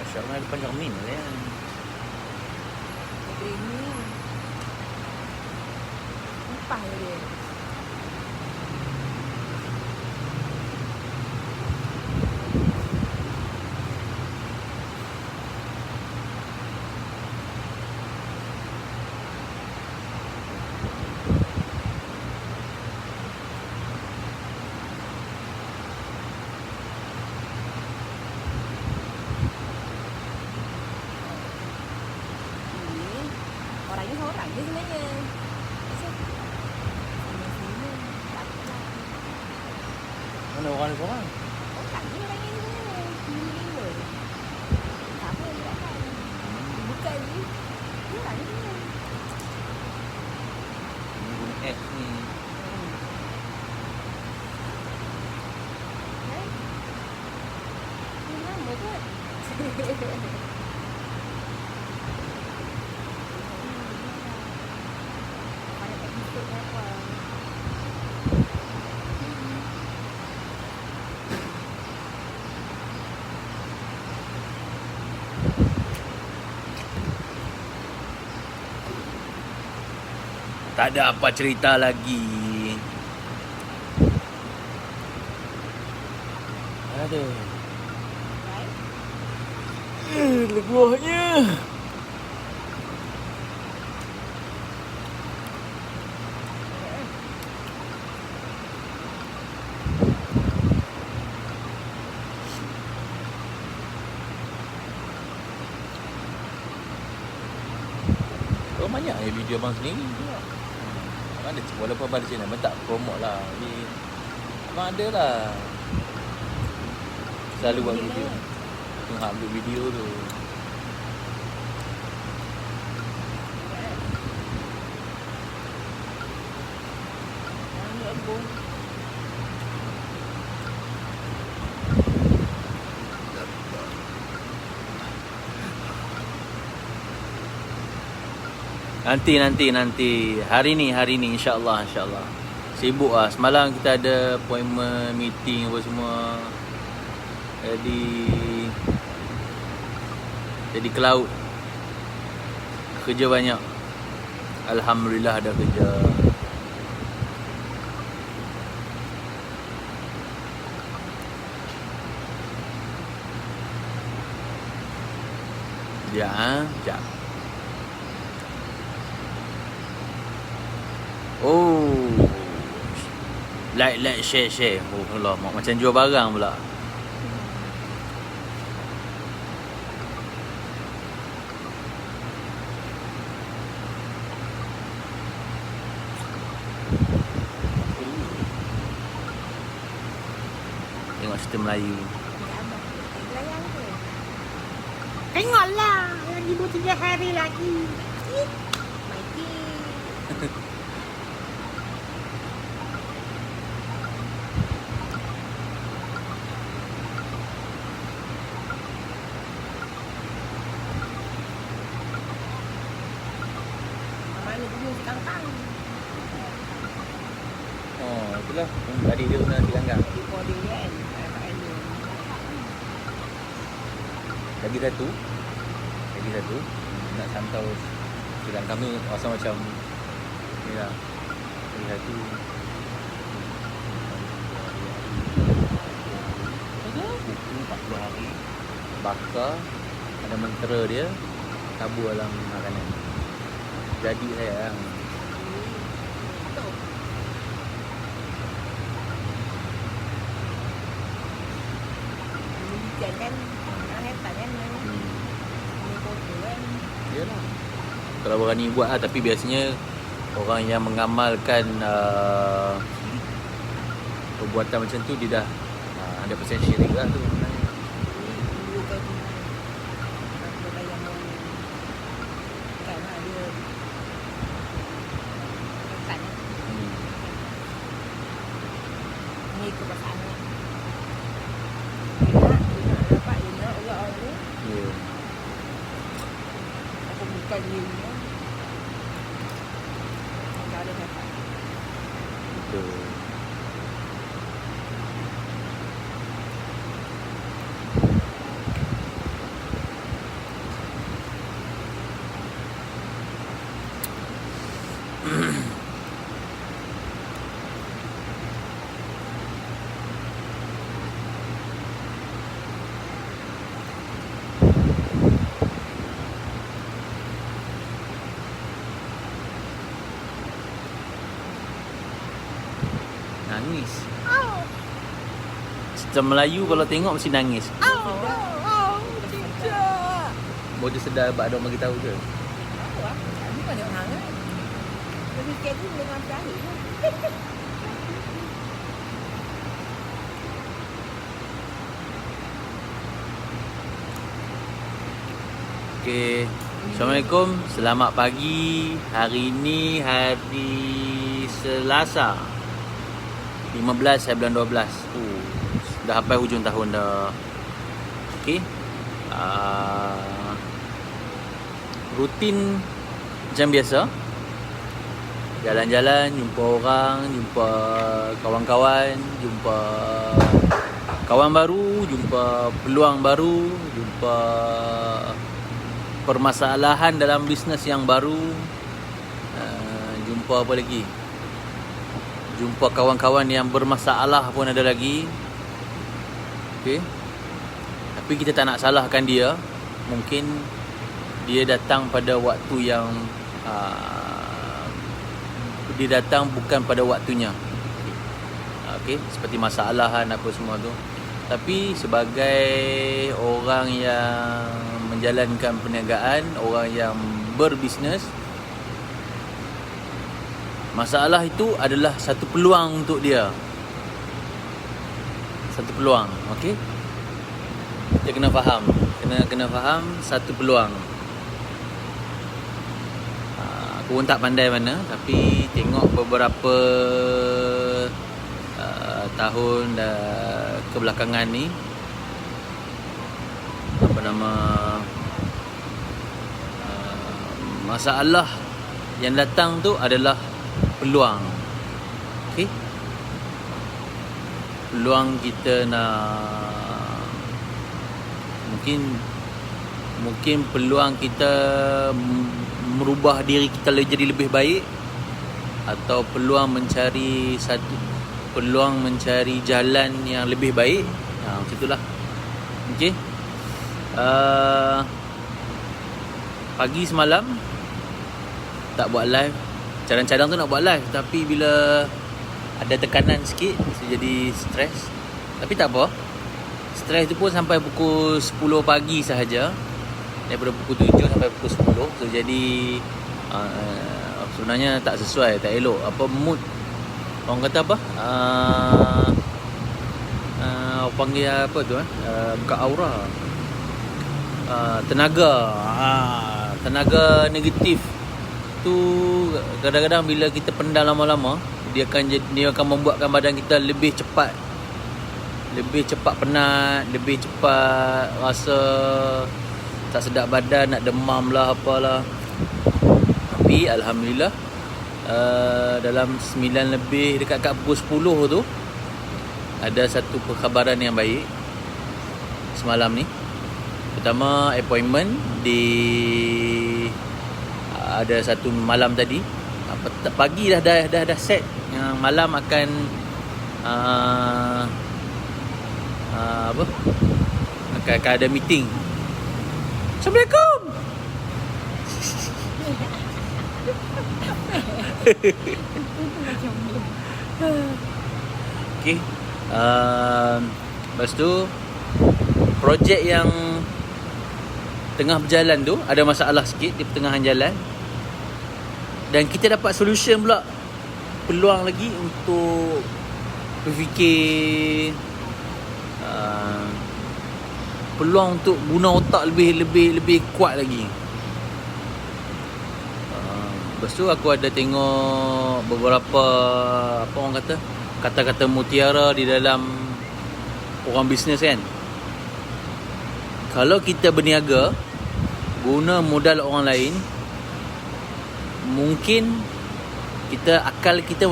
Masyaallah depan cermin lah ya. Negeri ni empah je dia. Orangnya seorang je sebenarnya. Sini-sini takutlah. Mana orang ni seorang? Orang je orangnya sebenarnya. Lima. Siapa yang beratkan? Bukan ni. Dia orang je. Ni guna X ni. Ni nama kot. Tak ada apa cerita lagi. Aduh. Leguhnya. Oh, banyak video abang sendiri. Ada walaupun abang di sini abang tak promote lah. Jadi abang ada lah. Selalu buat video. Tengah upload video tu. Nanti hari ni insya-Allah sibuk lah. Semalam kita ada appointment meeting apa semua. Jadi ke laut. Kerja banyak. Alhamdulillah ada kerja. Sekejap. Oh. Like, share. Oh Allah, macam jual barang pula. Tengok cerita Melayu. Tengoklah, yang ibu 3 hari lagi. Mikey. Mana dulu kangkang. Oh, itulah. Tadi dia guna nasi kangkang. Di body kan. Lagi satu nak santau sedang kami rasa macam ni lah. Lagi satu 40 hari bakar, ada mentera dia, tabur dalam makanan. Jadi saya kan hebat kan. Yalah. Kalau berani buat lah, tapi biasanya orang yang mengamalkan perbuatan macam tu dia dah 100% syirik lah tu sebenarnya. Ni kebasan. Bukan ni tak ada dapat. Betul. nangis. Cerita Melayu kalau tengok mesti nangis. Boleh sedar sebab ada orang bagi tahu ke? Tahu lah. Ni banyak hang kan. Lebih sikit tu dengan cari. Okey. Assalamualaikum. Selamat pagi. Hari ini hari Selasa. 15 bulan 12. Dah sampai hujung tahun dah. Okey. Rutin macam biasa. Jalan-jalan, jumpa orang, jumpa kawan-kawan, jumpa kawan baru, jumpa peluang baru, jumpa permasalahan dalam bisnes yang baru, jumpa apa lagi, jumpa kawan-kawan yang bermasalah pun ada lagi. Okay. Tapi kita tak nak salahkan dia. Mungkin dia datang pada waktu yang dia datang bukan pada waktunya. Okay. Seperti masalahan apa semua tu. Tapi sebagai orang yang menjalankan perniagaan, orang yang berbisnes, masalah itu adalah satu peluang untuk dia. Satu peluang, okey? Kita kena faham. Kena faham satu peluang. Aku pun tak pandai mana, tapi tengok beberapa tahun kebelakangan ni, apa nama, masalah yang datang tu adalah peluang. Okey? Peluang kita nak, mungkin peluang kita merubah diri kita jadi lebih baik, atau peluang mencari jalan yang lebih baik. Macam itulah. Okey. Pagi semalam tak buat live. Cadang-cadang tu nak buat live, tapi bila ada tekanan sikit, saya jadi stres. Tapi tak apa. Stres tu pun sampai pukul 10 pagi sahaja. Daripada pukul 7 sampai pukul 10. So jadi sebenarnya tak sesuai, tak elok. Apa mood, orang kata apa, panggil apa tu, buka aura, tenaga negatif tu kadang-kadang bila kita pendam lama-lama, dia akan membuatkan badan kita lebih cepat penat, lebih cepat rasa tak sedap badan, nak demam lah, apalah. Tapi alhamdulillah, dalam 9 lebih dekat pukul 10 tu ada satu perkhabaran yang baik semalam ni. Pertama, appointment ada satu malam tadi. Pagi dah set, yang malam akan akan ada meeting. Assalamualaikum. Okey. Lepas tu projek yang tengah berjalan tu ada masalah sikit di pertengahan jalan, dan kita dapat solution pula. Peluang lagi untuk berfikir, peluang untuk guna otak lebih kuat lagi. Lepas tu aku ada tengok beberapa, apa orang kata, kata-kata mutiara di dalam orang bisnes kan. Kalau kita berniaga guna modal orang lain, mungkin akal kita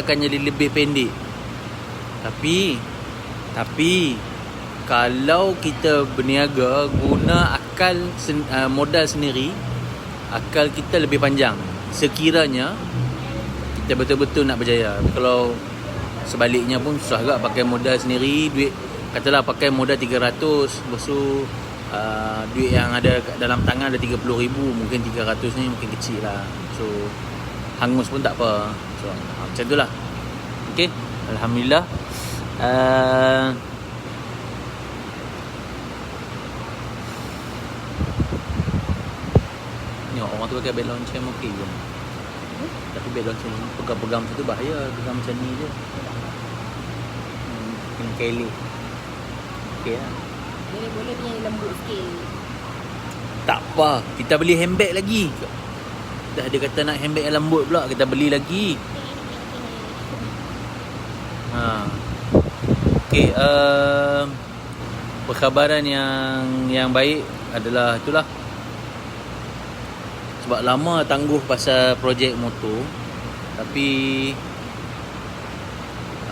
akan jadi lebih pendek. Tapi kalau kita berniaga guna modal sendiri, akal kita lebih panjang. Sekiranya kita betul-betul nak berjaya. Kalau sebaliknya pun susah juga, pakai modal sendiri, duit, katalah pakai modal 300, lepas tu duit yang ada dalam tangan ada 30,000, mungkin 300 ni mungkin kecil lah. So hangus pun tak apa. So macam tu lah. Okay, Alhamdulillah. Ni orang tu pakai beg lonceng okey je. Tapi beg lonceng ni pegang-pegang macam tu bahaya. Pegang macam ni je. Kena kelek. Okey lah. Boleh punya lembut sikit. Tak apa, kita beli handbag lagi. Dah dia kata nak handbag yang lembut pula, kita beli lagi. Okey, perkhabaran yang baik adalah itulah. Sebab lama tangguh pasal projek motor, tapi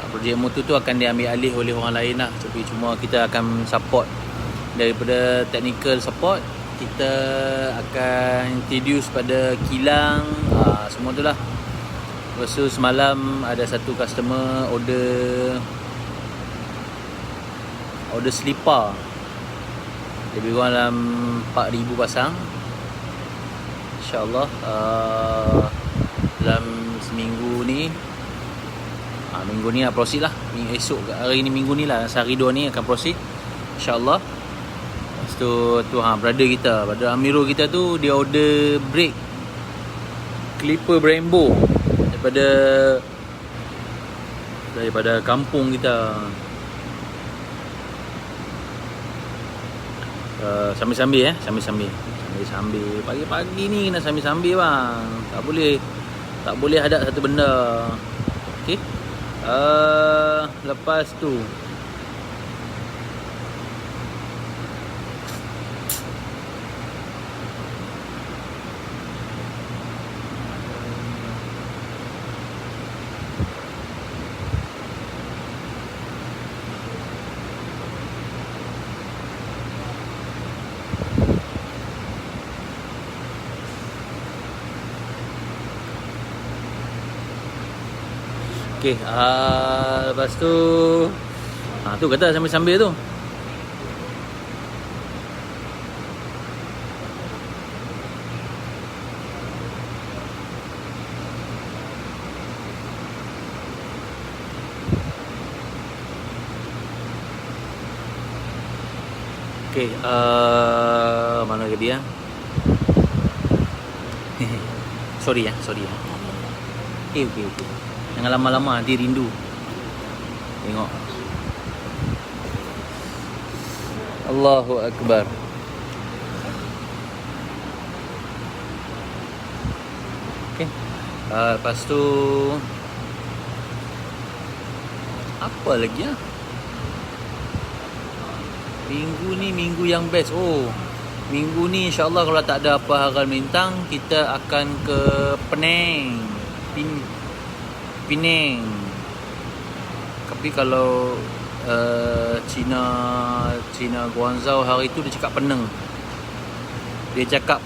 projek motor tu akan diambil alih oleh orang lain lah. Tapi cuma kita akan support daripada technical support. Kita akan introduce pada kilang, semua tu lah. Lepas tu semalam ada satu customer order slipper. Lebih kurang dalam 4,000 pasang. InsyaAllah dalam seminggu ni, minggu ni nak proceed lah. Esok hari ni, minggu ni lah, sehari dua ni akan proceed InsyaAllah. Lepas tu brother kita, brother Amirul kita tu, dia order brake clipper Brembo daripada kampung kita. Sambil-sambil pagi-pagi ni kena sambil-sambil bang. Tak boleh hadap satu benda. Okey. Lepas tu okey, lepas tu tu kata sambil-sambil tu. Okey, mana ke dia? Sorry ya. Okey. Jangan lama-lama, nanti rindu. Tengok. Allahu Akbar. Okey. Lepas tu apa lagi ya? Minggu ni minggu yang best. Minggu ni insyaAllah kalau tak ada apa hal melintang, kita akan ke Penang. Penang. Tapi kalau China Guangzhou hari tu dia cakap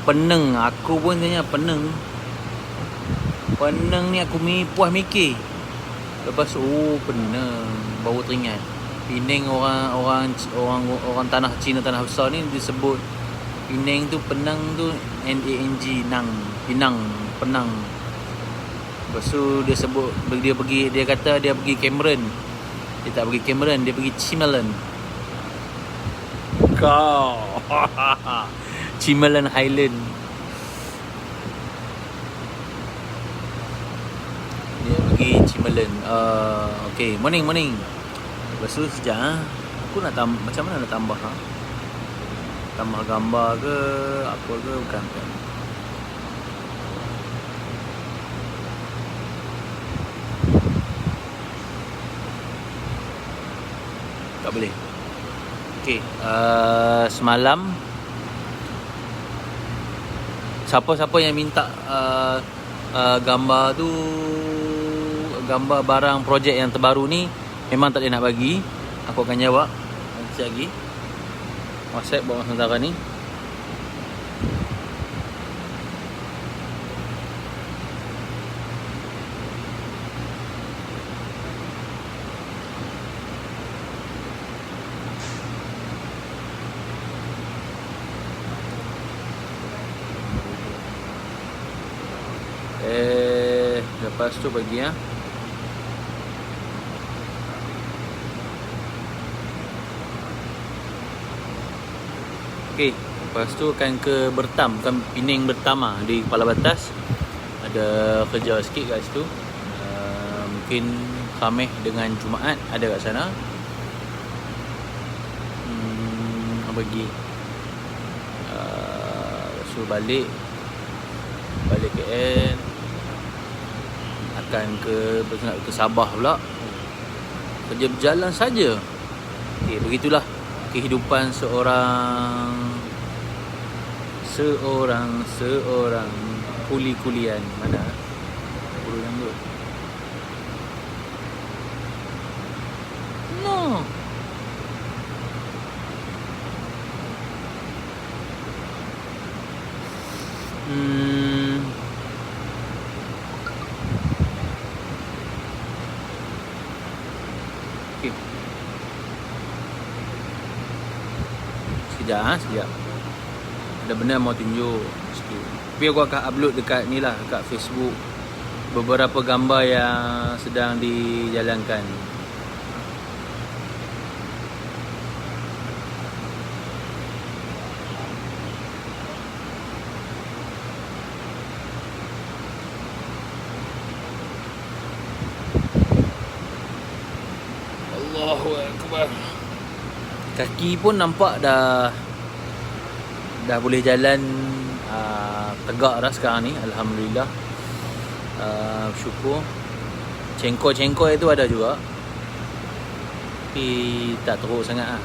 Penang. Aku pun tanya Penang ni aku puas mikir. Lepas Penang baru teringat. Penang orang tanah Cina, tanah besar ni disebut Penang tu, Penang tu NANG, Penang. Lepas tu dia kata dia pergi Cameron. Dia tak pergi Cameron, dia pergi Chimelong. Chimelong Highland. Dia pergi Chimelong. Okay, morning. Lepas tu sekejap aku nak macam mana nak tambah tambah gambar ke apa ke, bukan. Tak boleh. Okay, semalam siapa-siapa yang minta gambar tu, gambar barang projek yang terbaru ni, memang tak boleh nak bagi. Aku akan jawab nanti lagi WhatsApp buat sementara ni. Lepas tu bagi Okey, lepas tu akan ke Bertam, bukan Pening Bertama di Kepala Batas. Ada kerja sikit kat situ. Mungkin Khamis dengan Jumaat ada kat sana. Apa lagi? So balik KL, akan ke Sabah pula. Kerja berjalan saja. Okey, begitulah kehidupan seorang kuli-kulian. Mana? Bulu rambut. No. Okay. Sekejap. Ada benda mau tunjuk sikit. Tapi aku akan upload dekat ni lah, dekat Facebook, beberapa gambar yang sedang dijalankan. Allahu Akbar. Kaki pun nampak dah boleh jalan tegak dah sekarang ni, alhamdulillah. Syukur. Cengkok itu ada juga, tapi tak teruk sangat lah.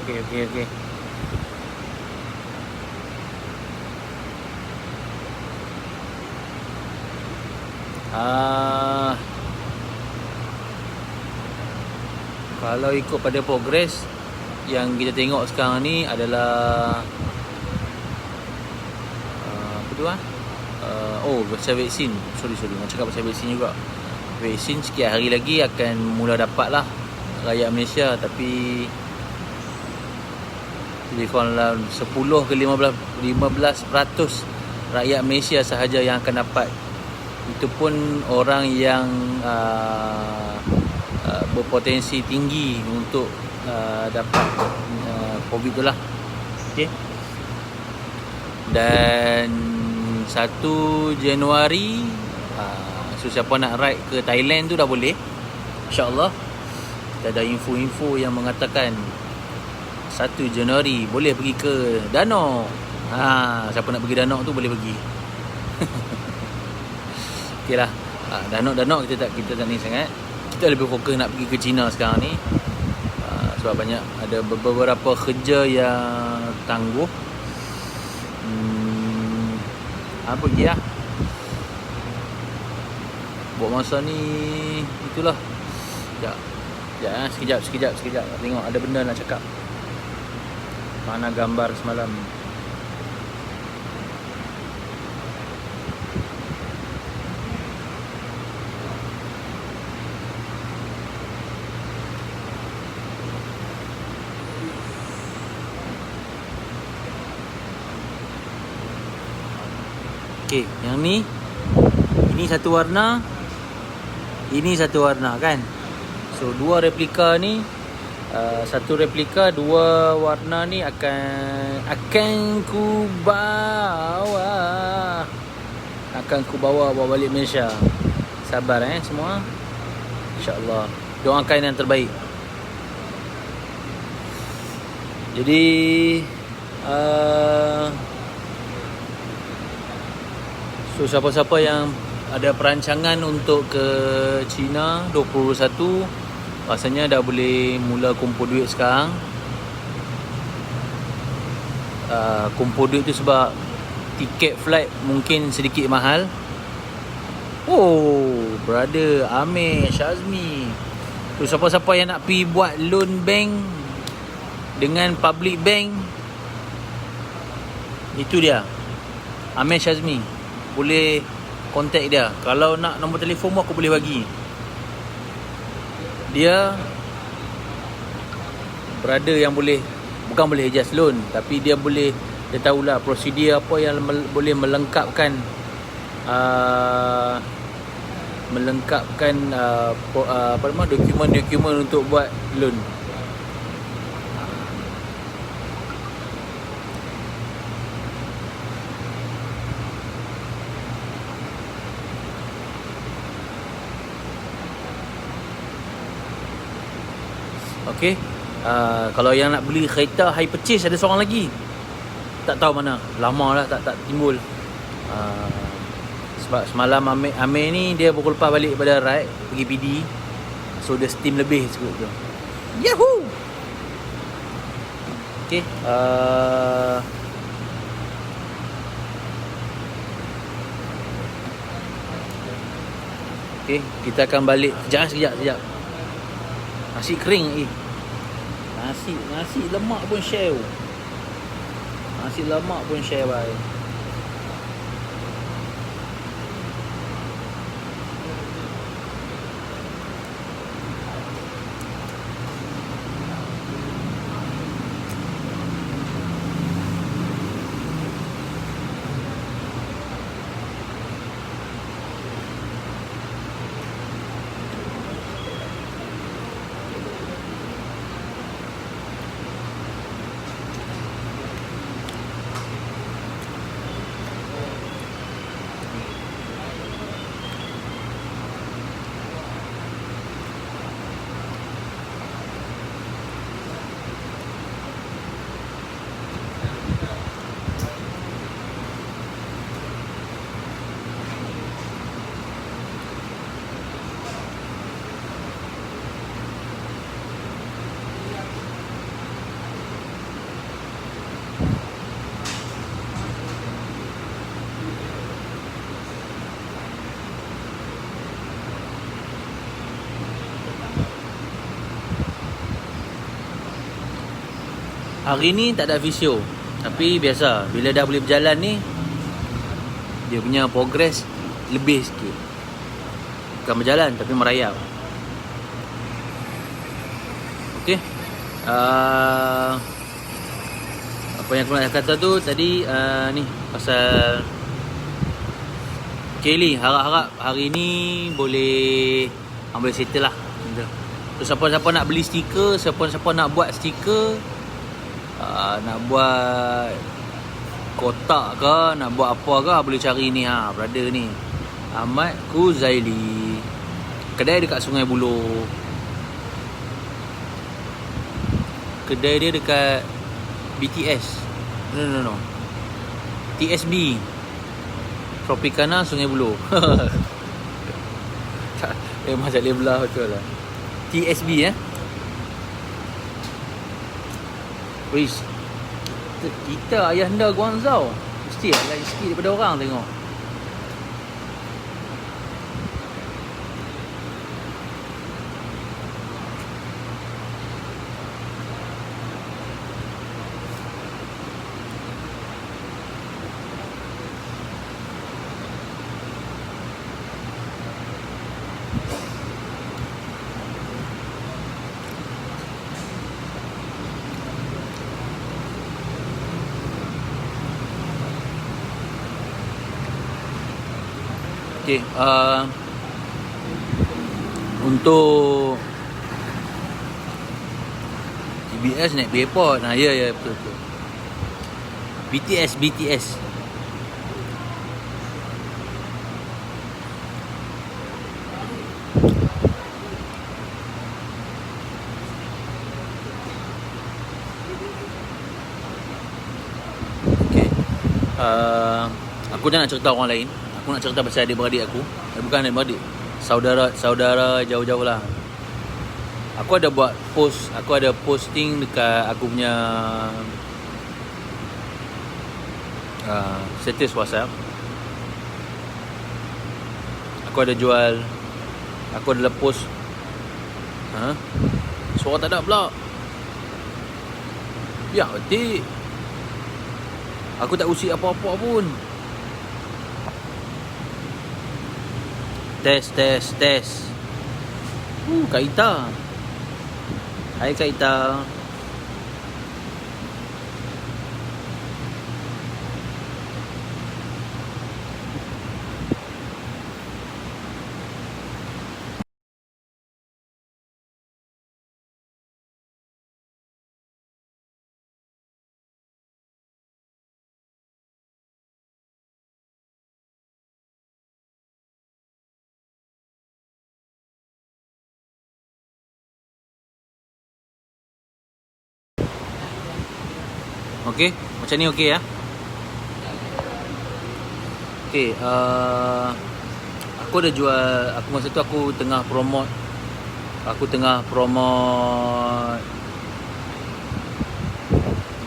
Okey. Kalau ikut pada progres yang kita tengok sekarang ni adalah apa tu pasal vaksin. Sorry nak cakap pasal vaksin juga. Vaksin sekian hari lagi akan mula dapat lah rakyat Malaysia, tapi lebih kurang dalam 10 ke 15% rakyat Malaysia sahaja yang akan dapat. Itu pun orang yang berpotensi tinggi untuk dapat COVID tu lah. Okay. Dan 1 Januari so siapa nak ride ke Thailand tu dah boleh, InsyaAllah. Kita ada info-info yang mengatakan 1 Januari boleh pergi ke Danau. Siapa nak pergi Danau tu boleh pergi. Okeylah. Danau kita tak ni sangat. Kita lebih fokus nak pergi ke China sekarang ni. Sebab banyak ada beberapa kerja yang tangguh. Apa lagi lah. Buat masa ni itulah. Sekejap. Tengok ada benda nak cakap. Mana gambar semalam. Okey, yang ni ini satu warna, ini satu warna kan. So dua replika ni, satu replika dua warna ni akan ku bawa balik Malaysia. Sabar semua. InsyaAllah. Doakan yang terbaik. Jadi So siapa-siapa yang ada perancangan untuk ke China 2021, rasanya dah boleh mula kumpul duit sekarang. Kumpul duit tu sebab tiket flight mungkin sedikit mahal. Oh, brother Amir Syazmi. So siapa-siapa yang nak pergi buat loan bank dengan public bank, itu dia, Amir Syazmi. Boleh contact dia. Kalau nak nombor telefon aku boleh bagi. Dia brother yang boleh, bukan boleh just loan, tapi dia boleh, dia tahulah prosedur apa yang boleh melengkapkan dokumen-dokumen untuk buat loan. Okey. Kalau yang nak beli kereta high purchase, ada seorang lagi. Tak tahu mana. Lama dah tak timbul. Sebab semalam Amir ni dia pukul lepas balik pada ride, pergi PD. So dia steam lebih sebut tu. Yahoo! Okey. Okey, kita akan balik. Sekejap. Nasi kering lagi. Nasi lemak pun share. Nasi lemak pun share bye. Hari ni tak ada visio. Tapi biasa, bila dah boleh berjalan ni, dia punya progress lebih sikit. Bukan berjalan tapi merayap. Okey. Apa yang aku nak kata tu tadi, ni pasal Kelly. Harap-harap hari ni boleh ambil settle lah. So siapa-siapa nak beli stiker, siapa-siapa nak buat stiker, nak buat kotak ke, nak buat apa ke, boleh cari ni brother ni, Ahmad Kuzaili. Kedai dekat Sungai Buloh. Kedai dia dekat BTS. No. TSB, Tropicana Sungai Buloh. Memang tak boleh belah betul lah. TSB Wish, kita ayah anda Guangzhou mesti lain sikit daripada orang tengok. Okay, untuk TBS naik airport. Ya betul. BTS. Okay. Aku jangan nak cerita orang lain. Aku nak cerita pasal adik-beradik aku. Bukan adik-beradik, saudara jauh-jauh lah. Aku ada buat post, aku ada posting dekat aku punya status WhatsApp. Aku ada jual, aku ada post. Suara tak ada pula. Ya, betul. Aku tak usik apa-apa pun. Test. Kak Ita. Hai Kak Ita. Okey, macam ni okey ya. Okey, aku ada jual, aku masa tu aku tengah promote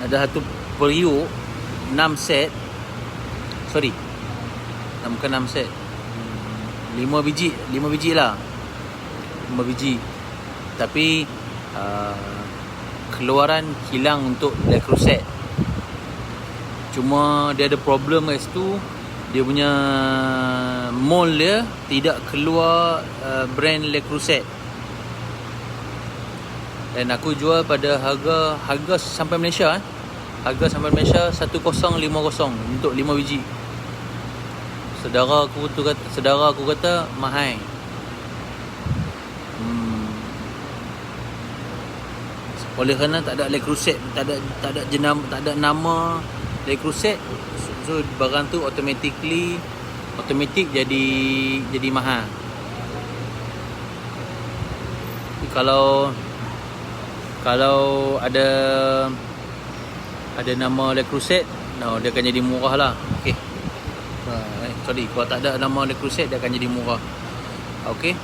ada satu periuk 6 set. Sorry. Bukan 6 set. 5 biji lah. 5 biji. Tapi keluaran hilang untuk Le Creuset. Cuma dia ada problem kat situ. Dia punya mold dia tidak keluar brand Le Creuset. Dan aku jual pada harga sampai Malaysia Harga sampai Malaysia 1050 untuk 5 biji. Saudara aku kata mahal. Oleh kerana tak ada Le Creuset, tak ada nama Le Creuset, so barang tu automatic jadi mahal. Kalau ada nama Le Creuset, dia akan jadi murah lah. Okey. Sorry, kalau tak ada nama Le Creuset, dia akan jadi murah. Okey.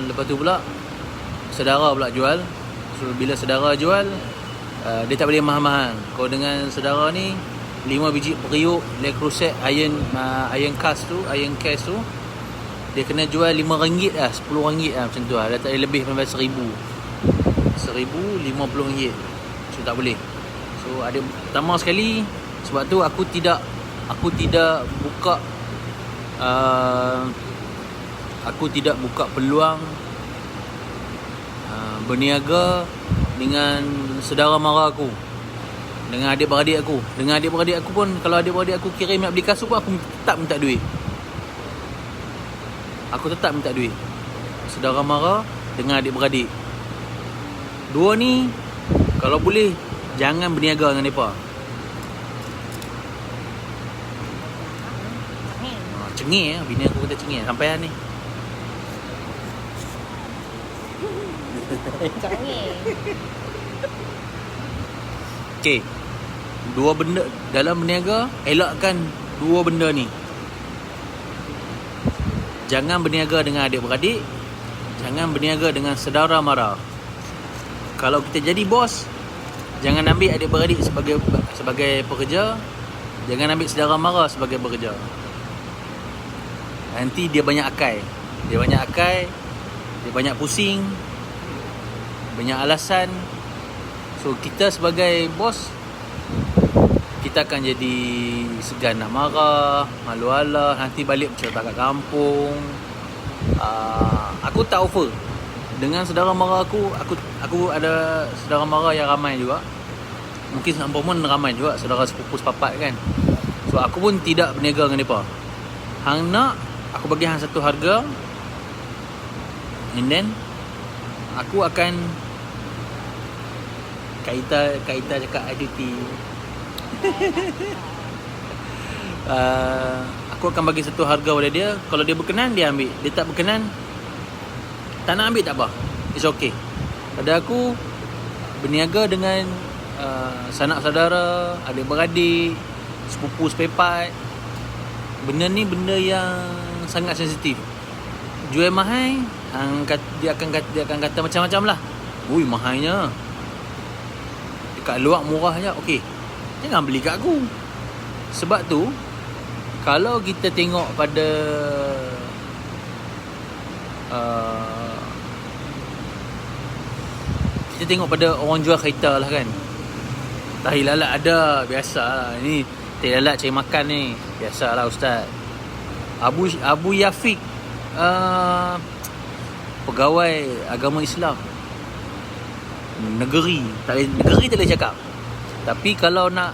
Lepas tu pula saudara pula jual. So bila saudara jual, dia tak boleh mahal-mahal. Kalau dengan saudara ni 5 biji periuk Le Creuset iron cast tu, dia kena jual RM5 lah, RM10 lah, macam tu lah. Dia tak boleh lebih daripada RM1,050. So tak boleh. So ada pertama sekali, sebab tu aku tidak buka peluang berniaga dengan saudara mara aku, dengan adik-beradik aku. Dengan adik-beradik aku pun, kalau adik-beradik aku kirim nak beli kasut pun, aku tetap minta duit. Saudara mara dengan adik-beradik, dua ni kalau boleh jangan berniaga dengan mereka. Cengih bini aku kata cengih sampai ni. Cengih. Okey. Dua benda dalam berniaga, elakkan dua benda ni. Jangan berniaga dengan adik-beradik, jangan berniaga dengan saudara mara. Kalau kita jadi bos, jangan ambil adik-beradik sebagai pekerja, jangan ambil saudara mara sebagai pekerja. Nanti dia banyak akai, dia banyak pusing, banyak alasan. So kita sebagai bos, kita akan jadi segan nak marah, malu alah, nanti balik bercerita kat kampung. Aku tak offer. Dengan saudara mara aku ada saudara mara yang ramai juga. Mungkin sampai pun ramai juga saudara sepupu sepapat kan. So aku pun tidak berniaga dengan mereka. Hang nak, aku bagi hang satu harga, and then aku akan Kak Ita cakap IDT. Aku akan bagi satu harga pada dia. Kalau dia berkenan, dia ambil. Dia tak berkenan, tak nak ambil tak apa, it's okay. Pada aku, berniaga dengan sanak saudara, adik-beradik, sepupu sepepat, benda ni benda yang sangat sensitif. Jual mahal, dia akan kata macam-macam lah. Ui, mahalnya. Dekat luar murah je. Okey, jangan beli kat aku. Sebab tu, kalau kita tengok pada kita tengok pada orang jual kereta lah kan. Tahi lalat ada, biasa lah. Ni tahi lalat cari makan ni, biasa lah ustaz. Abu Yafiq, pegawai agama Islam negeri tak boleh cakap. Tapi kalau nak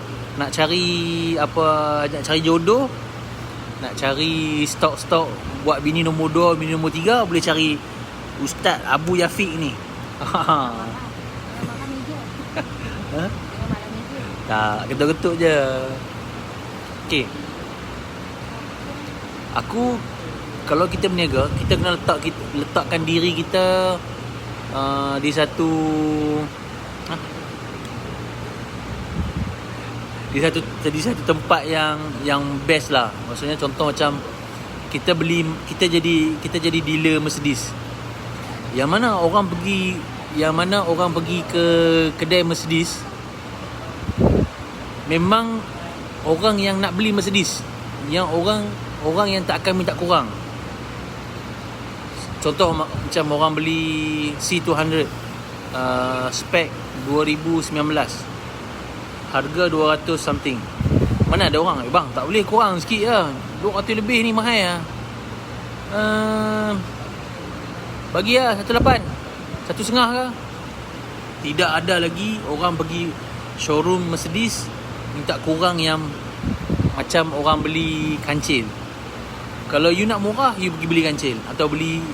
cari nak cari jodoh, nak cari stok buat bini nombor 2, bini nombor 3, boleh cari Ustaz Abu Yafiq ni. Makan meja. Ha? Jangan malam meja. Tak, ketuk-ketuk je. Okey. Aku, kalau kita berniaga, kita kena letakkan diri kita di satu di satu tempat yang best lah. Maksudnya contoh macam kita jadi dealer Mercedes. Yang mana orang pergi ke kedai Mercedes, memang orang yang nak beli Mercedes, yang orang yang tak akan minta kurang. Contoh macam orang beli C200 spec 2019, harga 200 something. Mana ada orang, bang tak boleh kurang sikit lah, 200 lebih ni mahal lah. Bagi lah 1.8, 1.5 ke. Tidak ada lagi orang pergi showroom Mercedes minta kurang yang macam orang beli kancil. Kalau you nak murah, you pergi beli kancil, atau beli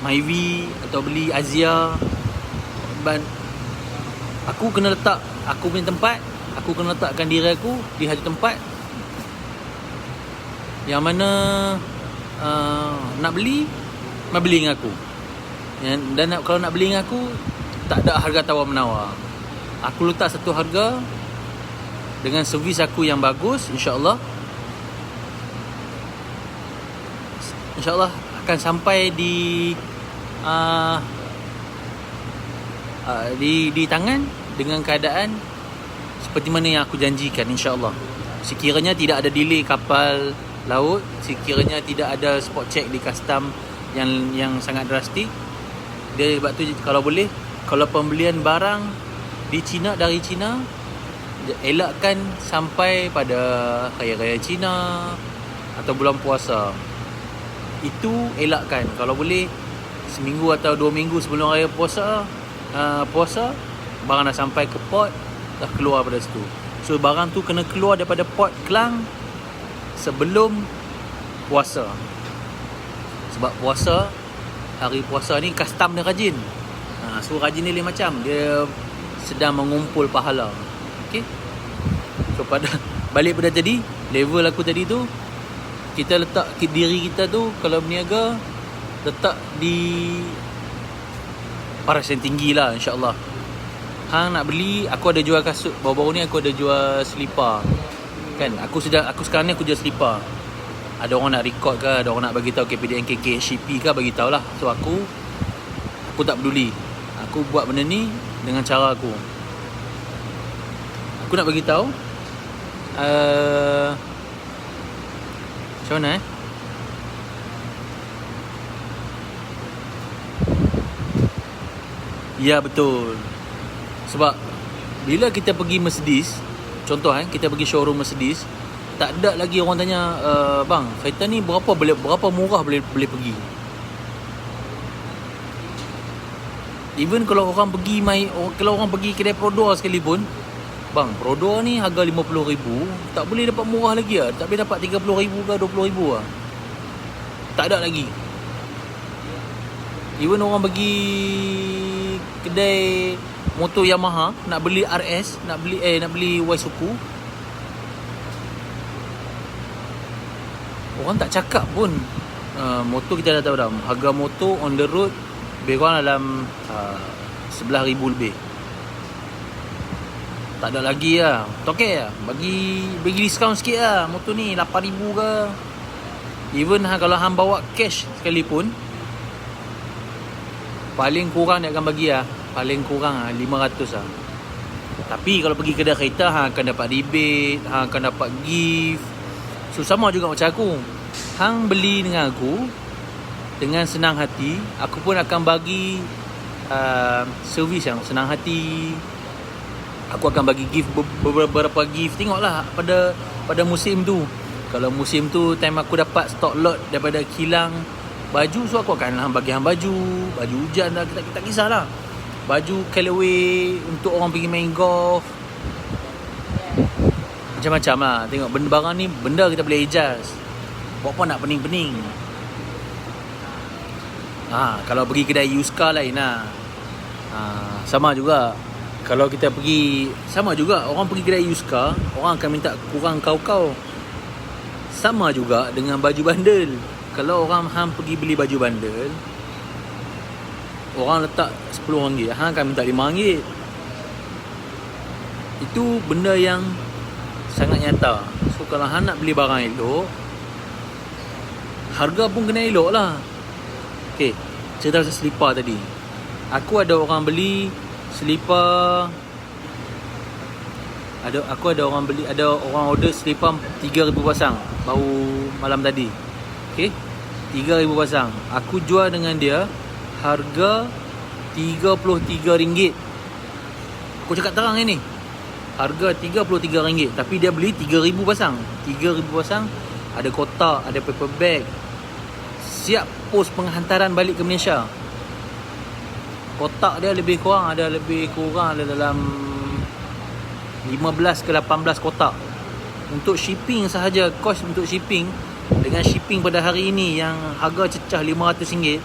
Myvi, atau beli Azia. Aku kena letak aku punya tempat, aku kena letakkan diri aku di satu tempat yang mana nak beli dengan aku. Dan kalau nak beli dengan aku, tak ada harga tawar menawar. Aku letak satu harga dengan servis aku yang bagus, insya-Allah akan sampai di tangan dengan keadaan seperti mana yang aku janjikan, insya-Allah. Sekiranya tidak ada delay kapal laut, sekiranya tidak ada spot check di custom yang sangat drastik. Dia sebab tu kalau boleh, kalau pembelian barang dari China, elakkan sampai pada Hari Raya Cina atau bulan puasa. Itu elakkan. Kalau boleh seminggu atau 2 minggu sebelum raya puasa, barang dah sampai ke port, dah keluar pada situ. So barang tu kena keluar daripada port Klang sebelum puasa. Sebab hari puasa ni custom dia rajin. So rajin dia lain macam, dia sedang mengumpul pahala. Okey. So balik pada tadi, level aku tadi tu, kita letak diri kita tu kalau berniaga, letak di paras yang tinggi lah, insya-Allah. Hang nak beli, aku ada jual kasut. Baru-baru ni aku ada jual selipar. Kan, aku sekarang ni aku jual selipar. Ada orang nak record ke, ada orang nak bagi tahu KPDN KK SCP ke, bagi tahulah. So aku tak peduli. Aku buat benda ni dengan cara aku. Aku nak bagi tahu macam mana Ya, betul. Sebab bila kita pergi Mercedes, contoh kita pergi showroom Mercedes, tak ada lagi orang tanya, bang, kereta ni berapa murah boleh pergi. Even kalau orang pergi kedai Prodor sekalipun, bang, Prodor ni harga 50,000, tak boleh dapat murah lagi lah. Tak boleh dapat 30,000 ke 20,000 lah. Tak ada lagi. Even orang pergi kedai motor Yamaha, nak beli RS, nak beli Waisuku, orang tak cakap pun. Motor kita dah tahu dah, harga motor on the road lebih kurang dalam 11,000 lebih. Tak ada lagi lah. Okey lah, bagi diskaun sikit lah. Motor ni 8,000 ke Even kalau hang bawa cash sekalipun, paling kurang dia akan bagi lah. Paling kurang 500 lah. Tapi kalau pergi kedai kereta, hang akan dapat rebate, hang akan dapat gift. So sama juga macam aku. Hang beli dengan aku dengan senang hati, aku pun akan bagi servis yang senang hati. Aku akan bagi gift, beberapa gift. Tengoklah pada musim tu. Kalau musim tu time aku dapat stock lot daripada kilang baju, so aku akan bagi hang baju hujan dah, kita tak kisahlah. Baju Callaway untuk orang pergi main golf. Macam-macam lah. Tengok barang ni, benda kita boleh adjust. Buat apa nak pening-pening. Kalau pergi kedai used car lain lah. Sama juga. Kalau kita pergi, sama juga, orang pergi kedai used car, orang akan minta kurang kau-kau. Sama juga dengan baju bandel. Kalau orang hang pergi beli baju bandel, orang letak RM10, hang akan minta RM5. Itu benda yang sangat nyata. So kalau hang nak beli barang elok, harga pun kena elok lah. Okay, cerita pasal selipar tadi. Aku ada orang beli selipar, ada orang order selipar 3,000 pasang baru malam tadi. Okay, 3,000 pasang. Aku jual dengan dia harga RM33. Aku cakap terang ni, harga RM33, tapi dia beli 3,000 pasang. 3,000 pasang, ada kotak, ada paper bag, siap pos penghantaran balik ke Malaysia. Kotak dia lebih kurang ada dalam 15 ke 18 kotak. Untuk shipping sahaja, kos untuk shipping, dengan shipping pada hari ini yang harga cecah RM500,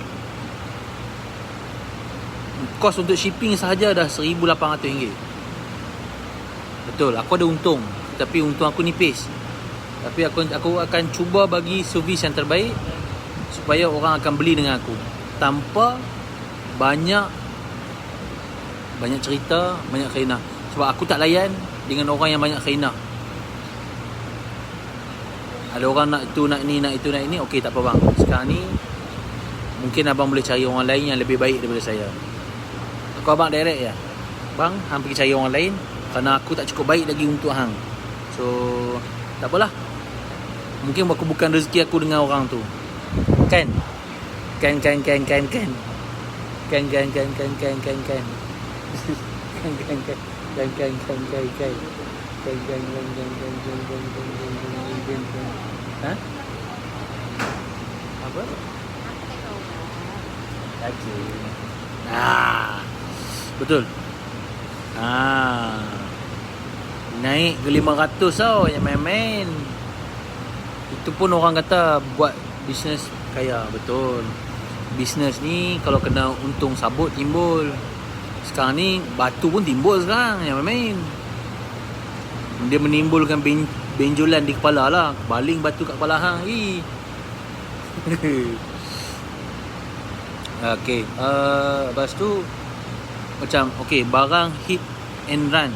kos untuk shipping sahaja dah RM1,800. Betul, aku ada untung, tapi untung aku nipis. Tapi aku akan cuba bagi servis yang terbaik supaya orang akan beli dengan aku tanpa banyak cerita, banyak khainah. Sebab aku tak layan dengan orang yang banyak khainah. Ada orang nak itu, nak ni, nak itu, nak ini. Okey, tak apa bang, sekarang ni mungkin abang boleh cari orang lain yang lebih baik daripada saya. Aku abang direct je, bang, hang pergi cari orang lain, kerana aku tak cukup baik lagi untuk hang. So tak apalah, mungkin aku bukan rezeki aku dengan orang tu. Kan Ha? Apa? Kaki. Betul. Naik ke 500 tau, yang main-main. Itu pun orang kata buat bisnes kaya. Betul. Bisnes ni kalau kena untung sabut timbul. Sekarang ni batu pun timbul sekarang, yang main-main. Dia menimbulkan benjolan di kepala lah. Baling batu kat kepala hang. Okay, lepas tu macam barang hit and run.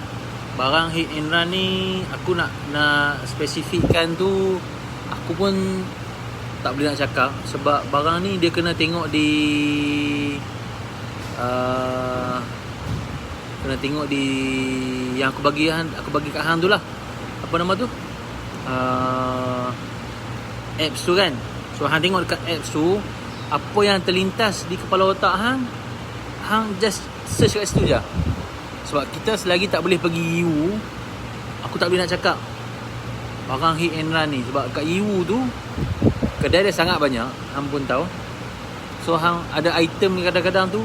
Barang hit and run ni aku nak spesifikkan tu, aku pun tak boleh nak cakap. Sebab barang ni dia kena tengok di yang aku bagi kat hang tu lah. Apa nama tu? Apps tu kan. So hang tengok dekat apps tu, apa yang terlintas di kepala otak hang just search kat situ je. Sebab kita selagi tak boleh pergi EU, aku tak boleh nak cakap barang hit and run ni. Sebab kat EU tu kedai dia sangat banyak, hang pun tahu. So hang ada item ni kadang-kadang tu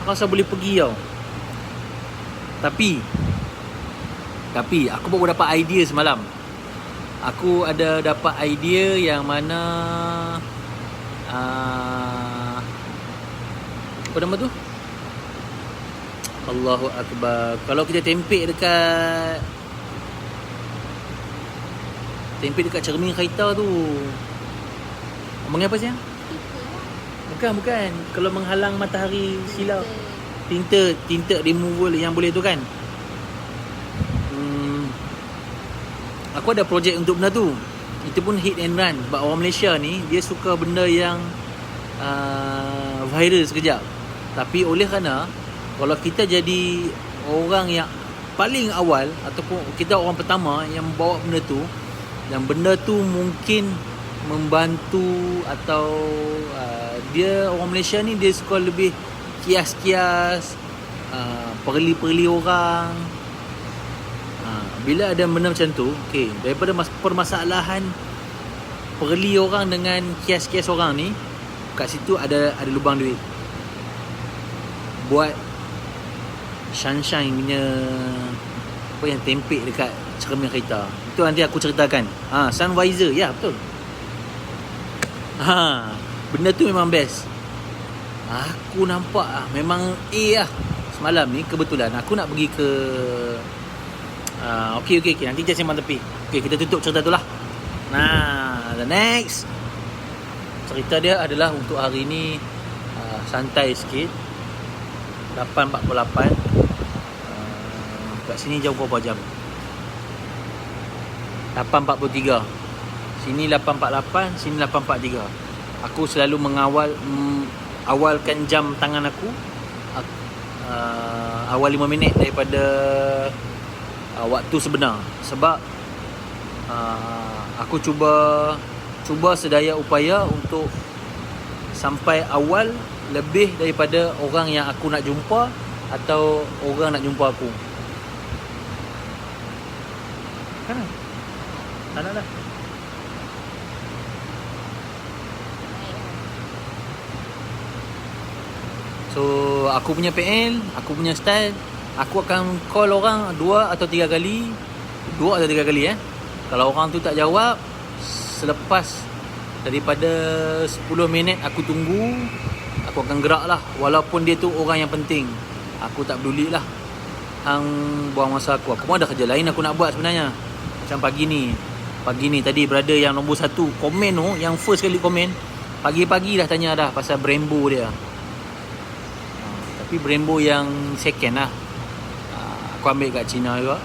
hang rasa boleh pergi tau. Tapi aku baru dapat idea semalam. Aku ada dapat idea yang mana apa nama tu? Allahu Akbar. Kalau kita tempek dekat cermin kereta tu, omongnya apa siang? Bukan. Kalau menghalang matahari silau, tinta removal yang boleh tu kan. Aku ada projek untuk benda tu. Itu pun hit and run. Sebab orang Malaysia ni dia suka benda yang viral sekejap. Tapi oleh kerana kalau kita jadi orang yang paling awal ataupun kita orang pertama yang bawa benda tu, dan benda tu mungkin membantu atau dia orang Malaysia ni dia suka lebih kias-kias, perli-perli orang. Bila ada benda macam tu, okey, daripada permasalahan perli orang dengan kias-kias orang ni, kat situ ada lubang duit. Buat sunshine punya apa yang tempek dekat cermin kereta. Itu nanti aku ceritakan. Sun visor, ya betul. Benda tu memang best. Aku nampak memang lah. Semalam ni kebetulan aku nak pergi ke okey, nanti kita sembang tepi. Okey, kita tutup cerita tu lah. Nah, the next cerita dia adalah untuk hari ni santai sikit. 8.48. Kat sini jam berapa jam? 8.43. Sini 8.48, sini 8.43. Aku selalu awalkan jam tangan aku awal 5 minit daripada waktu sebenar. Sebab aku cuba sedaya upaya untuk sampai awal lebih daripada orang yang aku nak jumpa atau orang nak jumpa aku. Kan? Tak nak dah. So aku punya PL, aku punya style, aku akan call orang 2 atau 3 kali. Kalau orang tu tak jawab, selepas daripada 10 minit aku tunggu, aku akan gerak lah. Walaupun dia tu orang yang penting, aku tak peduli lah. Hang buang masa aku. Aku pun ada kerja lain aku nak buat sebenarnya. Macam pagi ni tadi brother yang nombor 1 komen tu, yang first kali komen, pagi-pagi dah tanya dah pasal Brembo dia. Tapi Brembo yang second lah. Aku ambil kat China juga.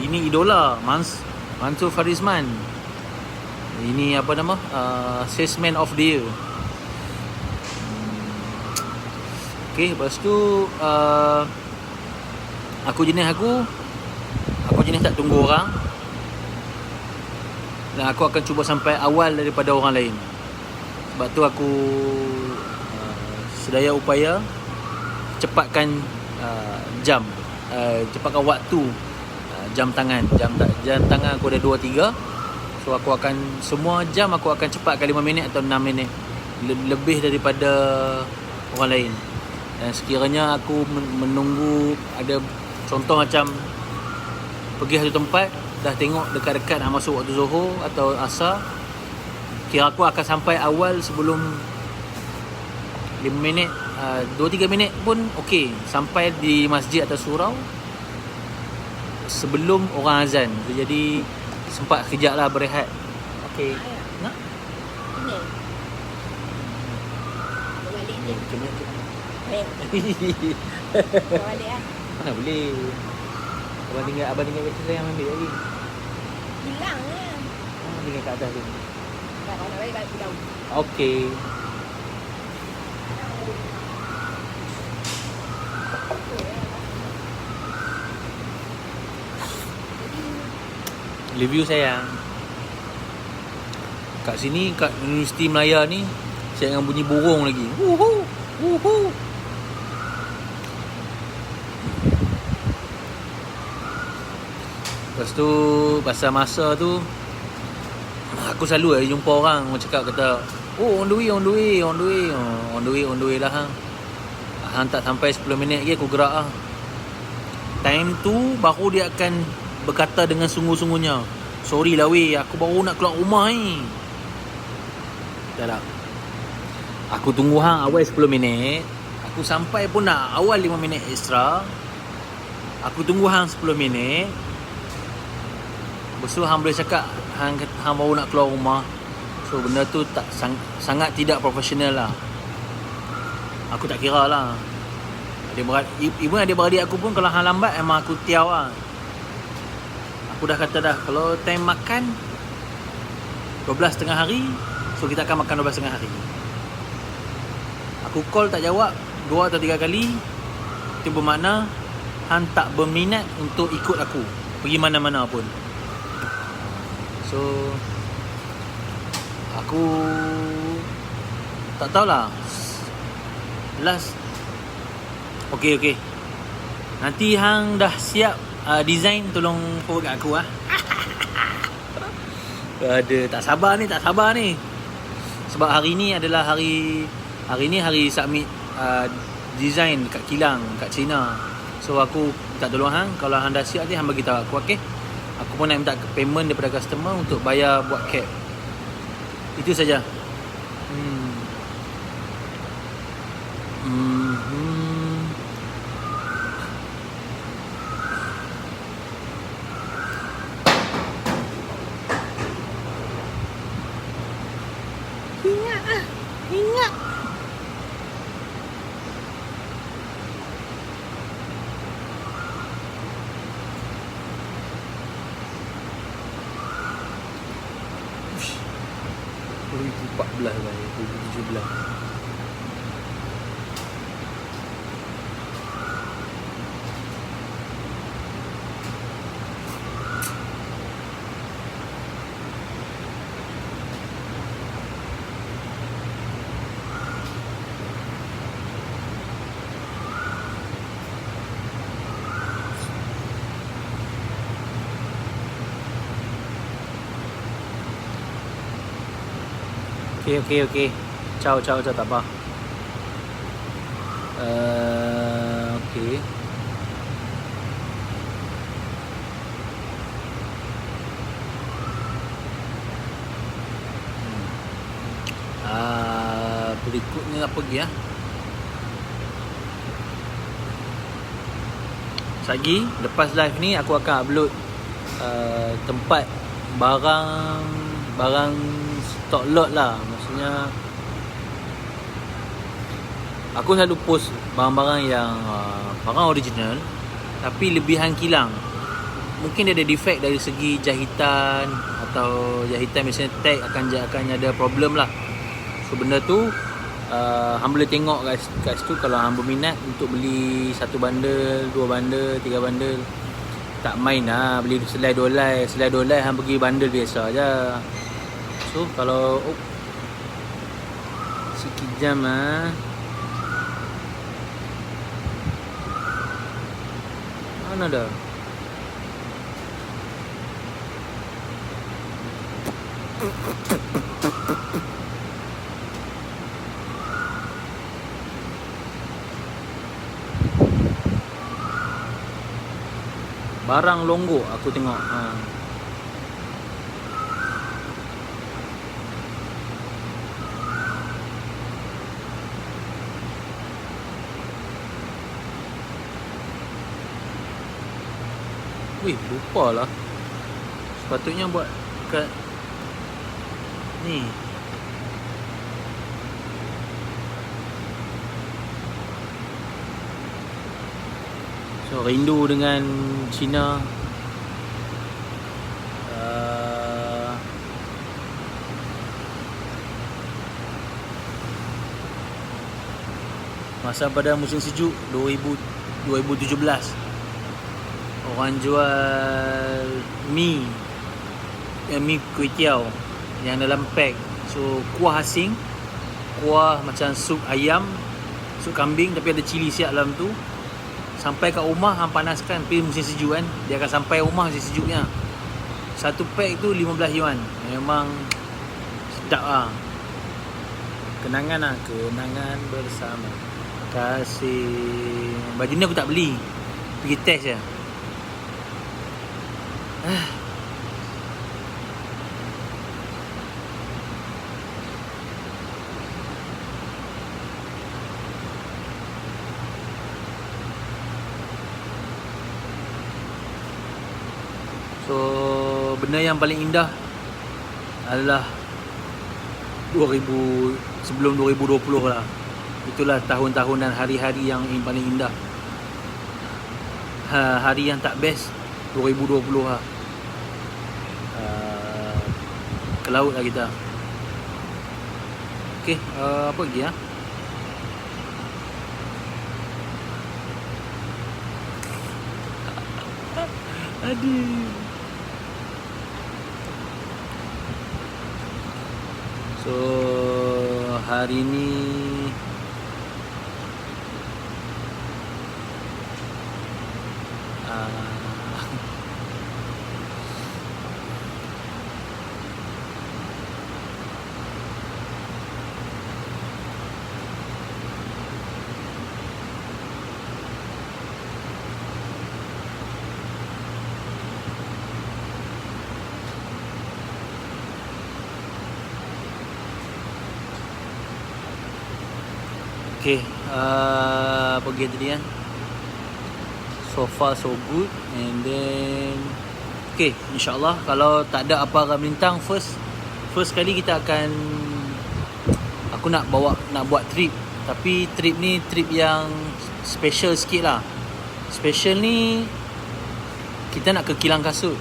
Ini idola Mansur Farizman. Ini apa nama? Salesman of the Year. Okay, lepas tu aku jenis tak tunggu orang. Dan aku akan cuba sampai awal daripada orang lain. Sebab tu aku sedaya upaya cepatkan jam, cepatkan waktu jam tangan aku ada 2-3. So aku akan semua jam aku akan cepatkan 5 minit atau 6 minit lebih daripada orang lain. Dan sekiranya aku menunggu, ada contoh macam pergi satu tempat, dah tengok dekat-dekat nak masuk waktu Zuhur atau Asar, kira aku akan sampai awal sebelum 5 minit, 2-3 minit pun okey, sampai di masjid atau surau sebelum orang azan. Jadi sempat kejap lah berehat. Okey. Nak? Ini. Balik ni. Balik lah. Mana boleh. Abang tinggal kat situ yang ambil lagi. Hilang lah. Tinggal kat atas tu. Kalau nak balik pulau. Okey. Review sayang. Kat sini, kat Universiti Melaya ni, saya dengan bunyi burung lagi. Wuhu, wuhu. Lepas tu, pasal masa tu, aku selalu jumpa orang cakap kata, oh on the way lah hang. Hang tak sampai 10 minit lagi aku gerak lah. Time tu baru dia akan berkata dengan sungguh-sungguhnya, sorry lah weh, aku baru nak keluar rumah ni. Tak. Aku tunggu hang awal 10 minit. Aku sampai pun nak awal 5 minit extra. Aku tunggu hang 10 minit. Lepas tu hang boleh cakap hang baru nak keluar rumah. So benda tu tak sangat tidak profesional lah. Aku tak kira lah. Even adik-beradik aku pun kalau hang lambat memang aku tiaw lah. Aku dah kata dah, kalau time makan 12 tengah hari, so kita akan makan 12 tengah hari. Aku call tak jawab 2 atau 3 kali, itu bermakna hang tak berminat untuk ikut aku pergi mana-mana pun. So aku tak tahulah. Last Okay. Nanti hang dah siap design, tolong forward kat aku . Tak sabar ni. Sebab hari ni adalah hari submit design kat kilang kat China. So aku minta tolong hang, kalau hang dah siap nanti hang bagi tahu aku, okey? Aku pun nak minta payment daripada customer untuk bayar buat cab. Itu saja. Ingat. Ush, 2014 lah, 2017. Okay. Ciao, tak apa. Okay. Berikutnya apa lagi ya? Lagi lepas live ni aku akan upload tempat barang stock lot lah. Maksudnya aku selalu post barang-barang yang barang original tapi lebihan kilang. Mungkin dia ada defect dari segi jahitan, atau jahitan misalnya tag akan ada problem lah. So benda tu hang boleh tengok kat situ kalau hang berminat untuk beli 1 bundle, 2 bundle, 3 bundle. Tak main lah beli selai dolai hang pergi bundle biasa je. So kalau sikit jam mana dah? Barang longgok aku tengok. Lupa lah. Sepatutnya buat kat ni. So rindu dengan China. Masa pada musim sejuk 2017, orang jual mi kuih tiaw yang dalam pack. So kuah asing, kuah macam sup ayam, sup kambing tapi ada cili siap dalam tu. Sampai kat rumah hang panaskan, tapi musim sejuk kan, dia akan sampai rumah musim sejuknya. Satu pack tu 15 yuan. Memang sedap lah. Kenangan bersama. Kasih. Baju ni aku tak beli, pergi test je. So benda yang paling indah adalah sebelum 2020 lah. Itulah tahun-tahun dan hari-hari yang paling indah. Hari yang tak best 2020 lah. ke laut lah kita. Okay, apa lagi ya? Aduh. So hari ni okay, pergi tadi kan. So far so good. And then okay, insyaAllah kalau tak ada apa akan melintang, first kali kita akan, aku nak buat trip. Tapi trip ni trip yang special sikit lah. Special ni kita nak ke kilang kasut,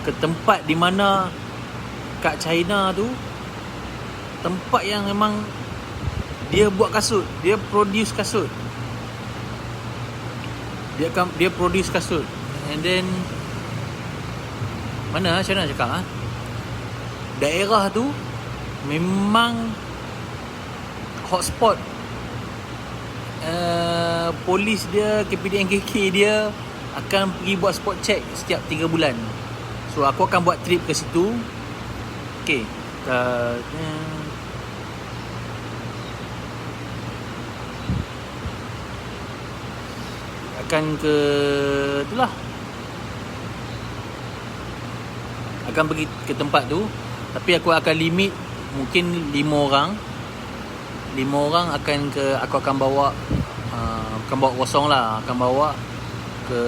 ke tempat di mana kat China tu, tempat yang memang dia buat kasut, dia produce kasut. Dia produce kasut. And then mana macam mana cakap daerah tu memang hotspot. Polis dia, KPDNKK dia akan pergi buat spot check setiap 3 bulan. So aku akan buat trip ke situ. Okay, akan ke itulah, akan pergi ke tempat tu. Tapi aku akan limit mungkin 5 orang. 5 orang akan ke, aku akan bawa bukan bawa kosong lah, akan bawa ke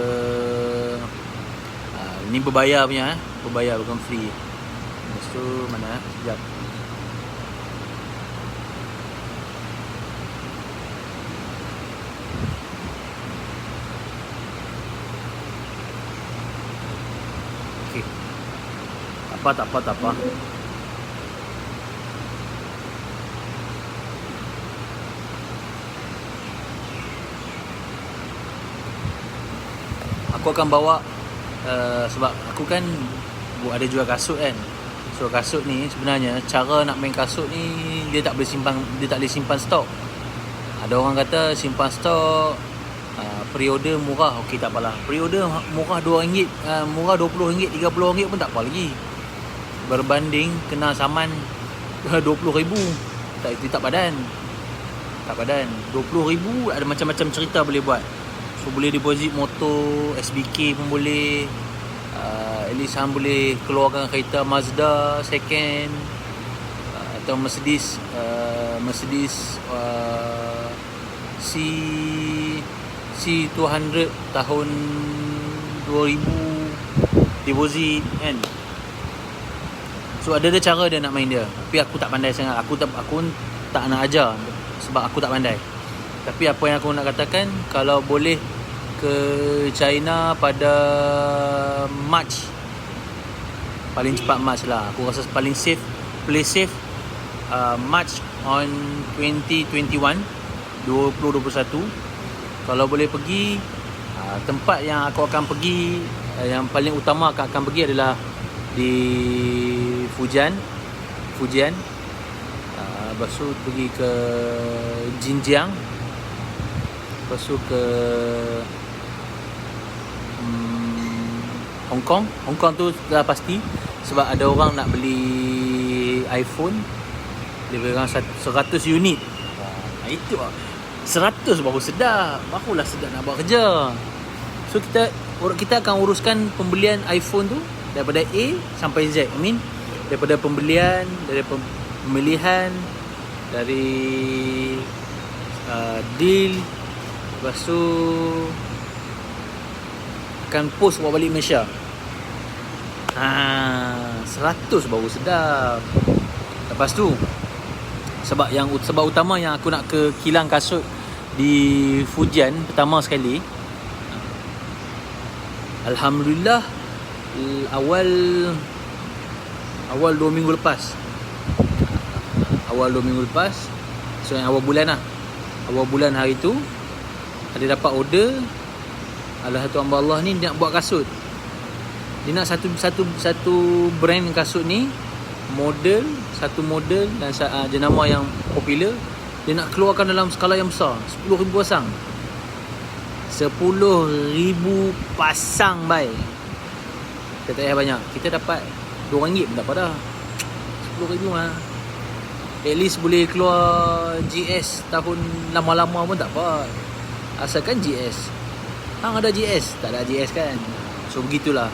ni berbayar punya, berbayar bukan free. Lepas tu mana sekejap. Tak apa. Aku akan bawa sebab aku kan ada jual kasut kan. So kasut ni sebenarnya cara nak main kasut ni dia tak boleh simpan stok. Ada orang kata simpan stok, pre-order murah. Okey, tak apalah. Pre-order murah RM2, murah RM20, RM30 pun tak apa lagi. Berbanding kena saman RM20,000. Tak padan. RM20,000 ada macam-macam cerita boleh buat. So boleh deposit motor, SBK pun boleh. At least hang boleh keluarkan kereta Mazda second, atau Mercedes C200 tahun 2000 deposit kan. So ada cara dia nak main dia. Tapi aku tak pandai sangat. Aku tak nak ajar sebab aku tak pandai. Tapi apa yang aku nak katakan, kalau boleh ke China pada March, paling cepat March lah. Aku rasa paling safe, play safe March on 2021. Kalau boleh pergi, tempat yang aku akan pergi, yang paling utama aku akan pergi adalah di Fujian. Lepas tu pergi ke Xinjiang. Lepas tu ke Hong Kong tu dah pasti. Sebab ada orang nak beli iPhone, lebih kurang 100 unit. Itu 100 baru sedap. Barulah sedap nak buat kerja. So kita akan uruskan pembelian iPhone tu daripada A sampai Z. Daripada pembelian, dari pemilihan, dari deal. Lepas tu akan post bawa balik Malaysia. 100 baru sedap. Lepas tu sebab utama yang aku nak ke kilang kasut di Fujian pertama sekali, Alhamdulillah, awal Awal 2 minggu lepas. So yang awal bulan lah. Awal bulan hari tu ada dapat order. Ada satu hamba Allah ni dia nak buat kasut. Dia nak satu brand kasut ni, satu model dan jenama yang popular. Dia nak keluarkan dalam skala yang besar, 10,000 pasang. 10,000 pasang, baik. Kita tak payah banyak. Kita dapat RM2 pun tak apa dah. 10,000 lah. At least boleh keluar GS tahun lama-lama pun tak apa. Asalkan GS. Hang ada GS, tak ada GS kan. So begitulah.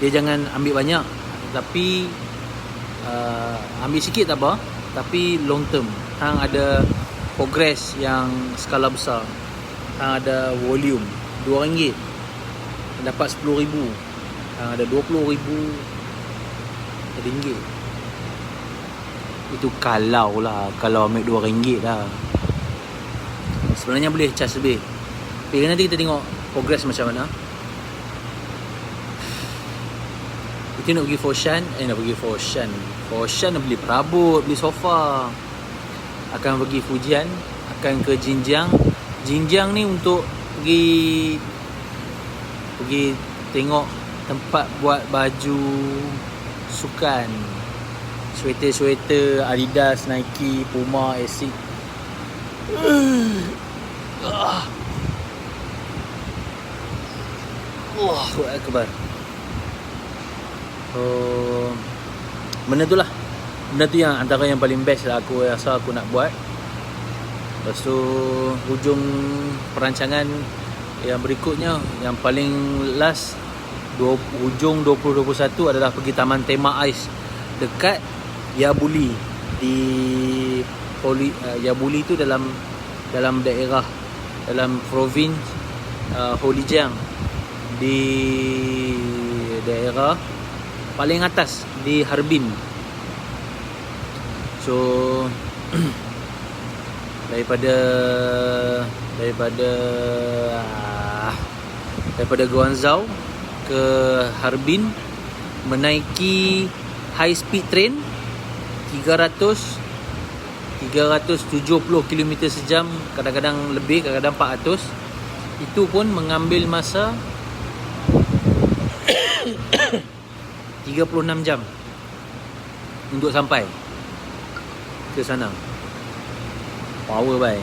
Dia jangan ambil banyak, tapi ambil sikit tak apa, tapi long term. Hang ada progress yang skala besar. Hang ada volume. RM2 dapat 10,000. Hang ada 20,000 ringgit. Itu kalau ambil RM2 dah. Sebenarnya boleh charge lebih. Tapi nanti kita tengok progress macam mana. Kita nak pergi Foshan. Foshan nak beli perabot, beli sofa. Akan pergi Fujian, akan ke Jinjiang. Jinjiang ni untuk pergi tengok tempat buat baju sukan. Sweater Adidas, Nike, Puma, Asics. Allahu Akbar. Benda tu yang antara yang paling best lah aku rasa aku nak buat. Lepas tu hujung perancangan yang berikutnya, yang paling last, hujung 2021 adalah pergi Taman Tema Ais dekat Yabuli. Di Yabuli tu dalam daerah, dalam province Holijiang, di daerah paling atas di Harbin. So daripada Guangzhou ke Harbin menaiki high speed train 370 km sejam, kadang-kadang lebih, kadang-kadang 400. Itu pun mengambil masa 36 jam untuk sampai ke sana. Power bye.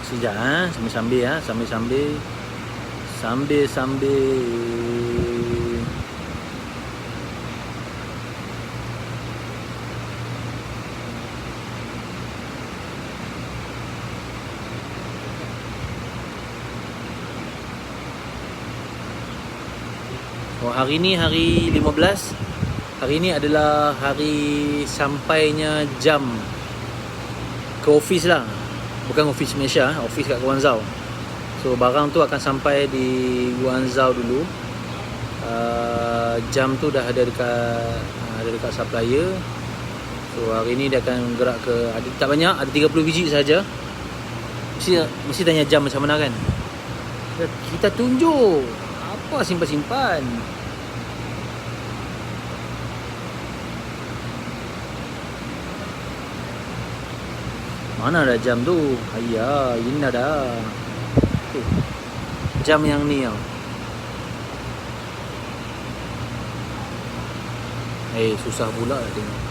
Sekejap sambil. Hari ni hari 15. Hari ni adalah hari sampainya jam ke office lah. Bukan office Malaysia, office kat Guangzhou. So barang tu akan sampai di Guangzhou dulu. Jam tu dah ada dekat supplier. So hari ni dia akan gerak ke, ada tak banyak, ada 30 biji saja. Mesti tanya jam macam mana kan. Kita tunjuk. Apa simpan-simpan. Mana ada jam tu? Ayah, ini ada. Jam yang ni tau. Susah pula lah tengok.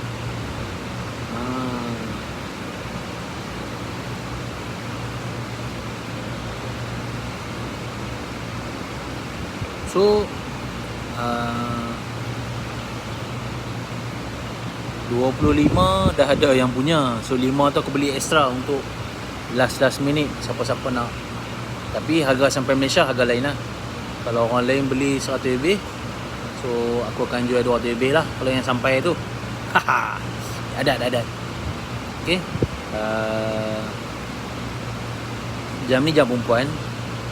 So 25 dah ada yang punya. So 5 tu aku beli extra untuk last minute siapa-siapa nak. Tapi harga sampai Malaysia harga lain lah. Kalau orang lain beli 100 lebih, so aku akan jual 200 lebih lah kalau yang sampai tu. Haha. Adat. Okay. Jam ni jam perempuan,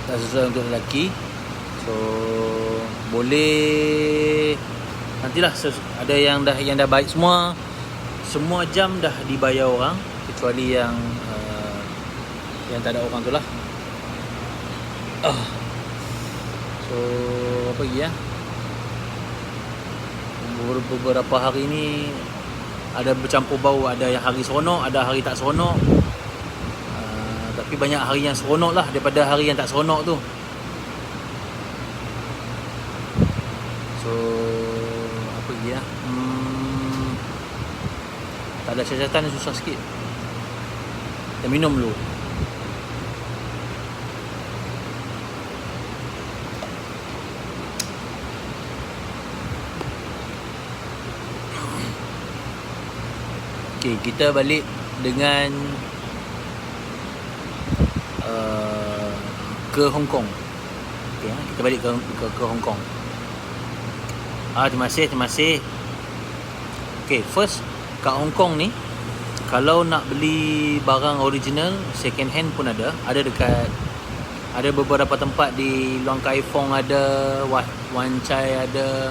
tak sesuai untuk lelaki. So boleh nantilah ada yang dah baik semua. Semua jam dah dibayar orang kecuali yang tak ada orang tu lah. So apa lagi ya? Beberapa hari ni ada bercampur bau, ada yang hari seronok, ada hari tak seronok. Tapi banyak hari yang seronok lah daripada hari yang tak seronok tu. So apa lagi ya? Tak ada siasatan, susah sikit. Kita minum dulu. Okay, kita balik dengan ke Hong Kong. Okay, kita balik ke Hong Kong. Terima kasih. Okay, first kat Hong Kong ni, kalau nak beli barang original second hand pun ada beberapa tempat di Luang Kai Fong ada, Wan Chai ada,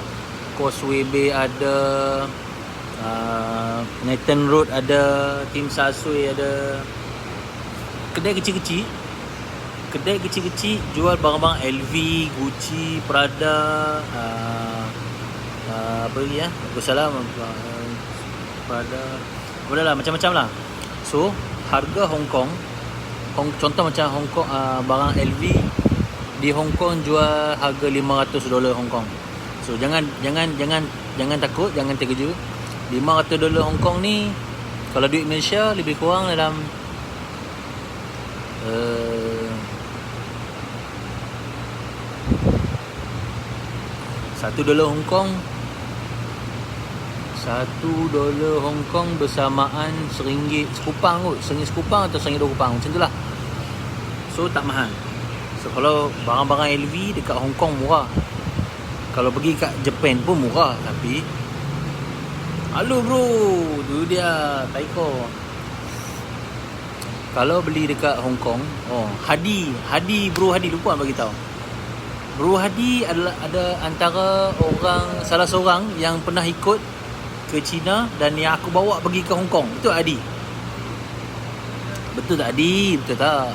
Causeway Bay ada, Nathan Road ada, Tim Sa Sui ada. Kedai kecil-kecil jual barang-barang LV, Gucci, Prada, apa lagi ya? Salah, Prada. Boleh lah, macam-macam lah. So, harga Hong Kong, contoh macam Hong Kong, barang LV di Hong Kong jual harga $500 Hong Kong. So, jangan takut, jangan terkejut. $500 Hong Kong ni kalau duit Malaysia lebih kurang dalam $1 Hong Kong bersamaan RM1 sekupang kot. RM1 sekupang atau RM1 2 kupang, macam tu lah. So tak mahal. So kalau barang-barang LV dekat Hong Kong murah. Kalau pergi kat Japan pun murah. Tapi halo bro, tu dia Taiko. Kalau beli dekat Hong Kong, Hadi Bro Hadi, lupa bagi tahu. Bro Hadi adalah ada antara salah seorang yang pernah ikut ke China dan yang aku bawa pergi ke Hong Kong. Betul Adi? Betul tak Adi? Betul tak?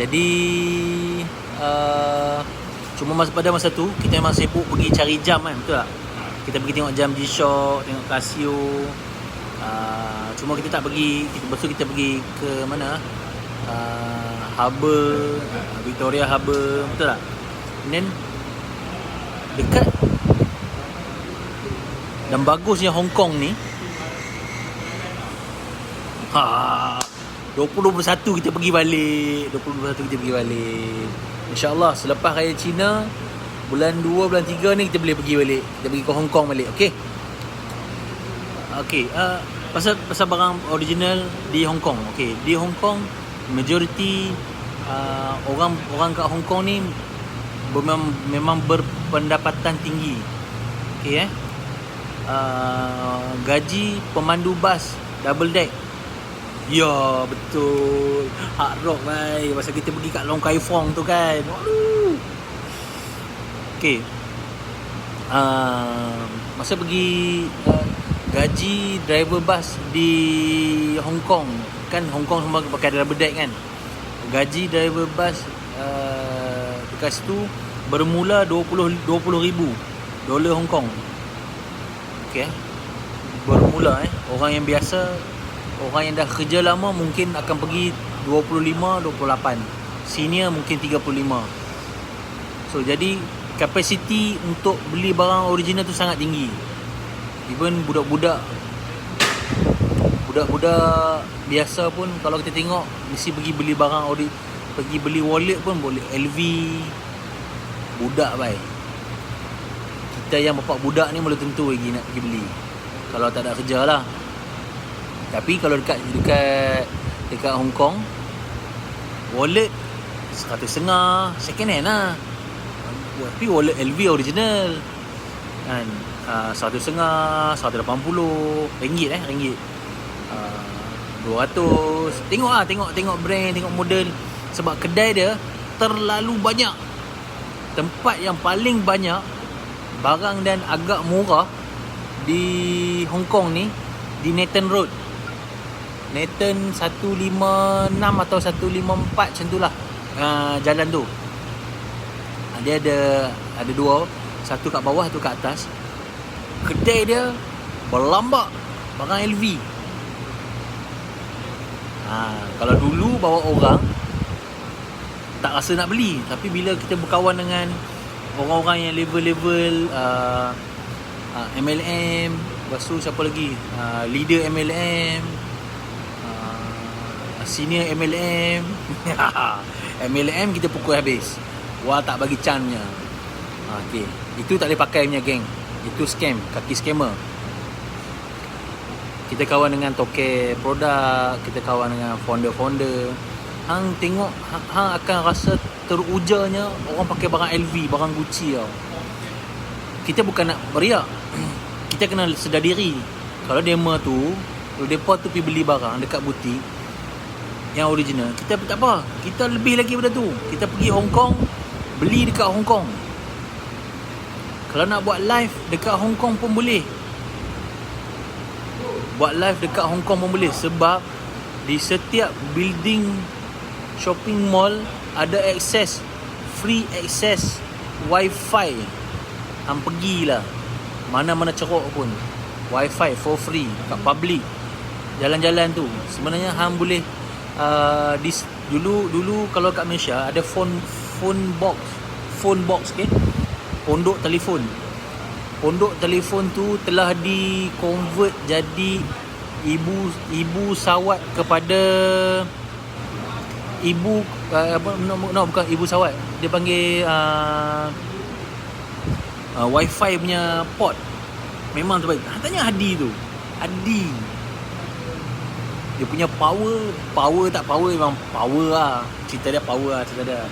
Jadi cuma pada masa tu kita memang sibuk pergi cari jam kan, betul tak? Kita pergi tengok jam G-Shock, tengok Casio. Cuma kita tak pergi, kita pergi ke mana? Harbour, Victoria Harbour, betul tak? And then dekat dan bagusnya Hong Kong ni, 2021 kita pergi balik. InsyaAllah selepas Raya Cina, bulan 2, bulan 3 ni kita boleh pergi balik. Kita pergi ke Hong Kong balik, okey? Okey, pasal barang original di Hong Kong. Okey, di Hong Kong majoriti orang kat Hong Kong ni memang berpendapatan tinggi. Okey gaji pemandu bas double deck. Ya, betul. Hard rock bhai. Pasal kita pergi kat Long Kai Fong tu kan. Okey. Masa pergi gaji driver bas di Hong Kong, kan Hong Kong semua pakai double deck kan. Gaji driver bas dekat situ bermula $20,000 Hong Kong. Okey. Bermula orang yang biasa, orang yang dah kerja lama mungkin akan pergi 25, 28. Senior mungkin 35. So jadi kapasiti untuk beli barang original tu sangat tinggi. Even budak-budak biasa pun kalau kita tengok mesti pergi beli barang pergi beli wallet pun boleh. LV budak baik. Kita yang bapak budak ni belum tentu lagi nak pergi beli. kalau tak ada kerja lah. Tapi kalau dekat Hong Kong, wallet 150 second hand lah. Tapi wallet LV original kan, 150, 180 ringgit ringgit, 200. Tengok brand, tengok model. Sebab kedai dia terlalu banyak. Tempat yang paling banyak barang dan agak murah di Hong Kong ni, di Nathan Road. Nathan 156 atau 154 macam tu lah, jalan tu. Dia ada dua, satu kat bawah, satu kat atas. Kedai dia berlambak barang LV. Kalau dulu bawa orang tak rasa nak beli, tapi bila kita berkawan dengan orang-orang yang level-level MLM, lepas tu siapa lagi, leader MLM, senior MLM MLM kita pukul habis. Wah, tak bagi cannya. Okay. Itu tak boleh pakai punya geng. Itu scam, kaki scammer. Kita kawan dengan toke produk, kita kawan dengan founder-founder. Hang tengok, hang akan rasa terujarnya orang pakai barang LV, barang Gucci tau. Kita bukan nak beriak. Kita kena sedar diri. Kalau demo tu, kalau mereka tu pergi beli barang dekat butik yang original, kita tak apa. Kita lebih lagi daripada tu. Kita pergi Hong Kong, beli dekat Hong Kong. Kalau nak buat live dekat Hong Kong pun boleh. Buat live dekat Hong Kong pun boleh. Sebab di setiap building shopping mall ada akses, free access wifi. Hang pergilah mana-mana ceruk pun, wifi for free kat public jalan-jalan tu. Sebenarnya hang boleh dulu kalau kat Malaysia ada phone box okay? Pondok telefon tu telah di-convert jadi ibu sawat kepada bukan ibu sawat, dia panggil wifi punya port. Memang terbaik. Tanya Hadi tu, Hadi dia punya power tak power, memang power lah. Cerita dia power lah, cerita dia.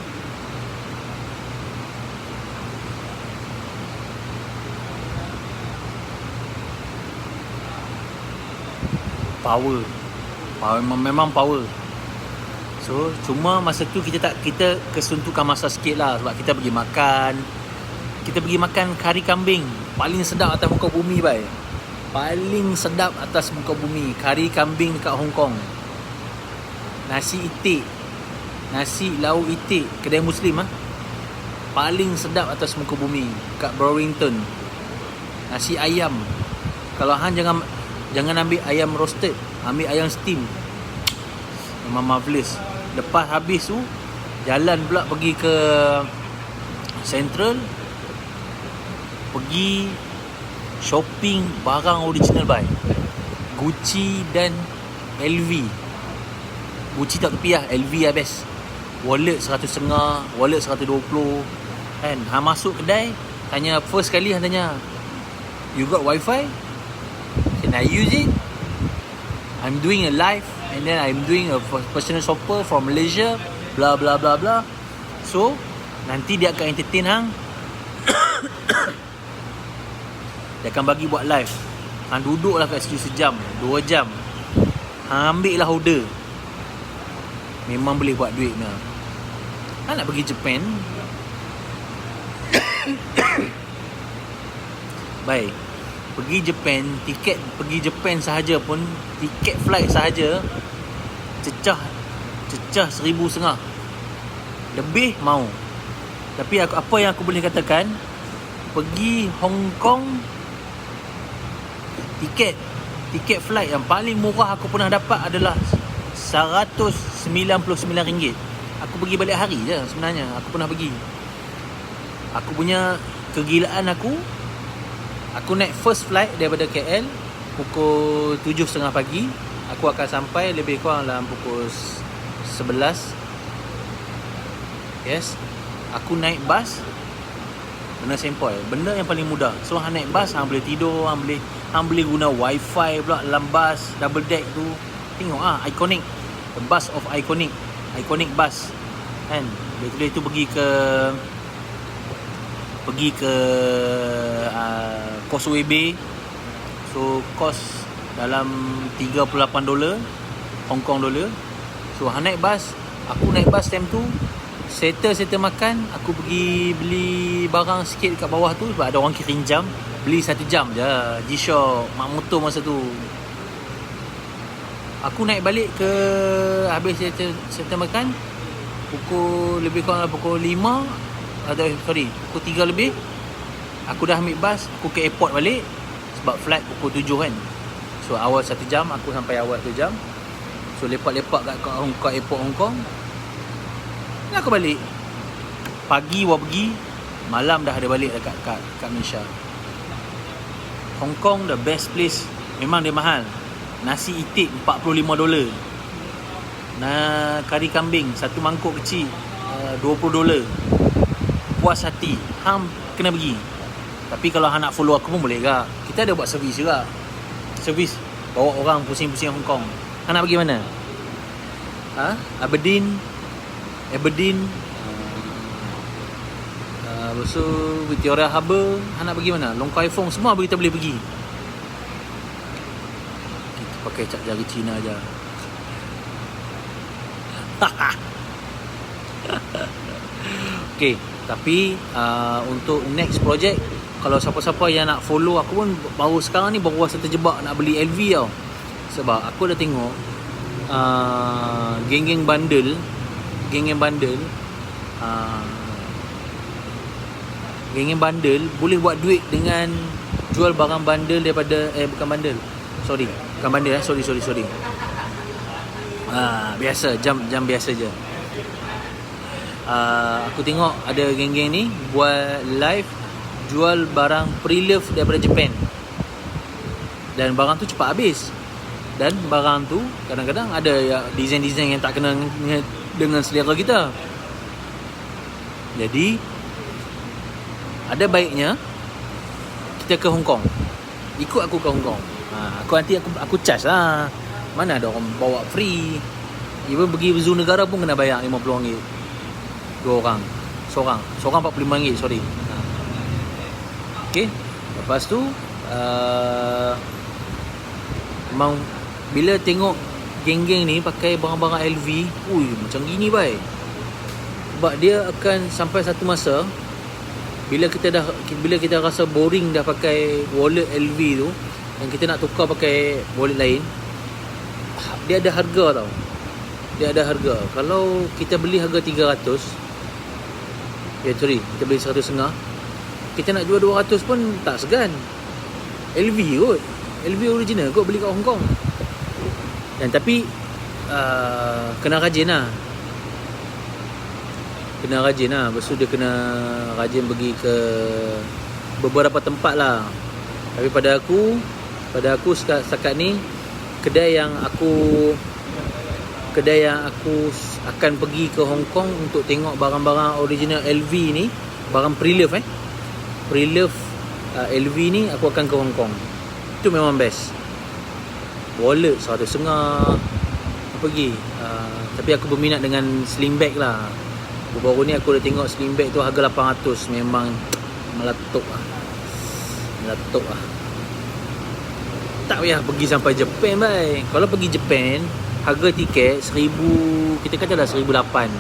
Power memang power. So cuma masa tu kita kesuntukan masa sikit lah. Sebab kita pergi makan kari kambing paling sedap atas muka bumi bai. Paling sedap atas muka bumi, kari kambing dekat Hong Kong. Nasi lauk itik, kedai Muslim paling sedap atas muka bumi kat Burlington. Nasi ayam, kalau hang jangan ambil ayam roasted, ambil ayam steam, memang marvelous. Lepas habis tu jalan pula pergi ke Central, pergi shopping barang original bai, Gucci dan LV. Gucci tak tepi lah, LV lah best. Wallet 150, wallet 120 kan. Hang masuk kedai, tanya first kali, hang tanya, you got wifi? Can I use it? I'm doing a live and then I'm doing a personal shopper from Malaysia, blah blah blah blah. So nanti dia akan entertain hang. Dia akan bagi buat live. Hang duduklah kat situ sejam, 2 jam. Hang ambil lah order. Memang boleh buat duit ni. Hang nak pergi Japan. Baik. Pergi Japan, tiket pergi Japan sahaja pun, tiket flight sahaja cecah 1,500 lebih mau. Tapi apa yang aku boleh katakan, pergi Hong Kong, tiket flight yang paling murah aku pernah dapat adalah RM199. Aku pergi balik hari je sebenarnya. Aku pernah pergi. Aku punya kegilaan aku naik first flight daripada KL pukul 7.30 pagi. Aku akan sampai lebih kurang dalam pukul 11. Yes. Aku naik bas Kena sempoi. Benda yang paling mudah. So hang naik bas, hang boleh tidur, hang boleh guna wifi pula dalam bas double deck tu. Tengok iconic. The bus of iconic. Iconic bus. Kan? Boleh tu pergi ke Causeway Bay. So kos dalam $38 Hong Kong dollar. So hang naik bas. Aku naik bas time tu, settle makan, aku pergi beli barang sikit kat bawah tu sebab ada orang kirim jam. Beli 1 jam je G-Shock, mak motor masa tu. Aku naik balik ke, habis settle makan pukul lebih kurang pukul 5 atau pukul 3 lebih. Aku dah ambil bas, aku ke airport balik sebab flight pukul 7 kan. So awal 1 jam, aku sampai awal 1 jam. So lepak-lepak kat airport Hong Kong. Dan aku balik. Pagi bawa pergi, malam dah ada balik dekat kat Malaysia. Hong Kong the best place. Memang dia mahal. Nasi itik $45. Kari kambing satu mangkuk kecil $20. Puas hati. Hang kena pergi. Tapi kalau hang nak follow aku pun boleh ke. Kita ada buat servis juga. Servis bawa orang pusing-pusing Hong Kong. Hang nak pergi mana? Aberdeen. Lepas tu Victoria Harbour. Hang nak pergi mana? Long Kai Fong. Semua kita boleh pergi. Kita pakai cap jari Cina je. Okay. Tapi untuk next project, kalau siapa-siapa yang nak follow aku pun, baru sekarang ni baru rasa terjebak nak beli LV tau. Sebab aku dah tengok geng-geng bundle boleh buat duit dengan jual barang bundle daripada bukan bundle. Sorry. Biasa jam biasa je. Aku tengok ada geng-geng ni buat live jual barang pre-love daripada Japan. Dan barang tu cepat habis. Dan barang tu kadang-kadang ada design-design yang tak kena dengan selera kita. Jadi ada baiknya kita ke Hong Kong. Ikut aku ke Hong Kong. Aku charge lah. Mana ada orang bawa free. Even pergi zoo negara pun kena bayar RM50. 2 orang. Seorang RM45, sorry. Okay. Lepas tu memang bila tengok geng-geng ni pakai barang-barang LV, macam gini baik. Sebab dia akan sampai satu masa bila kita rasa boring dah pakai wallet LV tu, dan kita nak tukar pakai wallet lain, dia ada harga tau. Kalau kita beli harga 300, kita beli 150, kita nak jual 200 pun tak segan. LV kot, LV original kot, beli kat Hong Kong. Dan tapi kena rajin lah. Lepas tu dia kena rajin pergi ke beberapa tempat lah. Tapi pada aku setakat ni, kedai yang aku akan pergi ke Hong Kong untuk tengok barang-barang original LV ni, barang pre-love LV ni, aku akan ke Hong Kong. Itu memang best. Wallet 150 pergi. Tapi aku berminat dengan sling bag lah. Baru ni aku dah tengok sling bag tu harga 800. Memang meletup lah. Tak payah pergi sampai Japan bye. Kalau pergi Japan, harga tiket 1000, kita katalah 1008.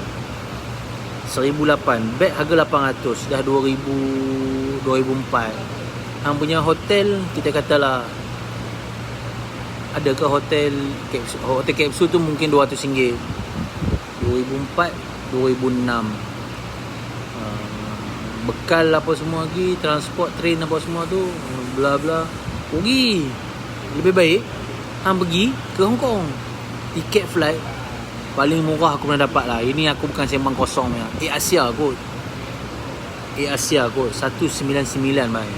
Bag harga 800, dah 2004. Hang punya hotel, kita katalah ada ke hotel kapsul tu mungkin RM200. 2004, 2006. Bekal apa semua lagi, transport, train apa semua tu, bla bla. Rugi. Lebih baik hang pergi ke Hong Kong. Tiket flight paling murah aku pernah dapat lah. Ini aku bukan sembang kosong punya. Air Asia kot. 199 bye.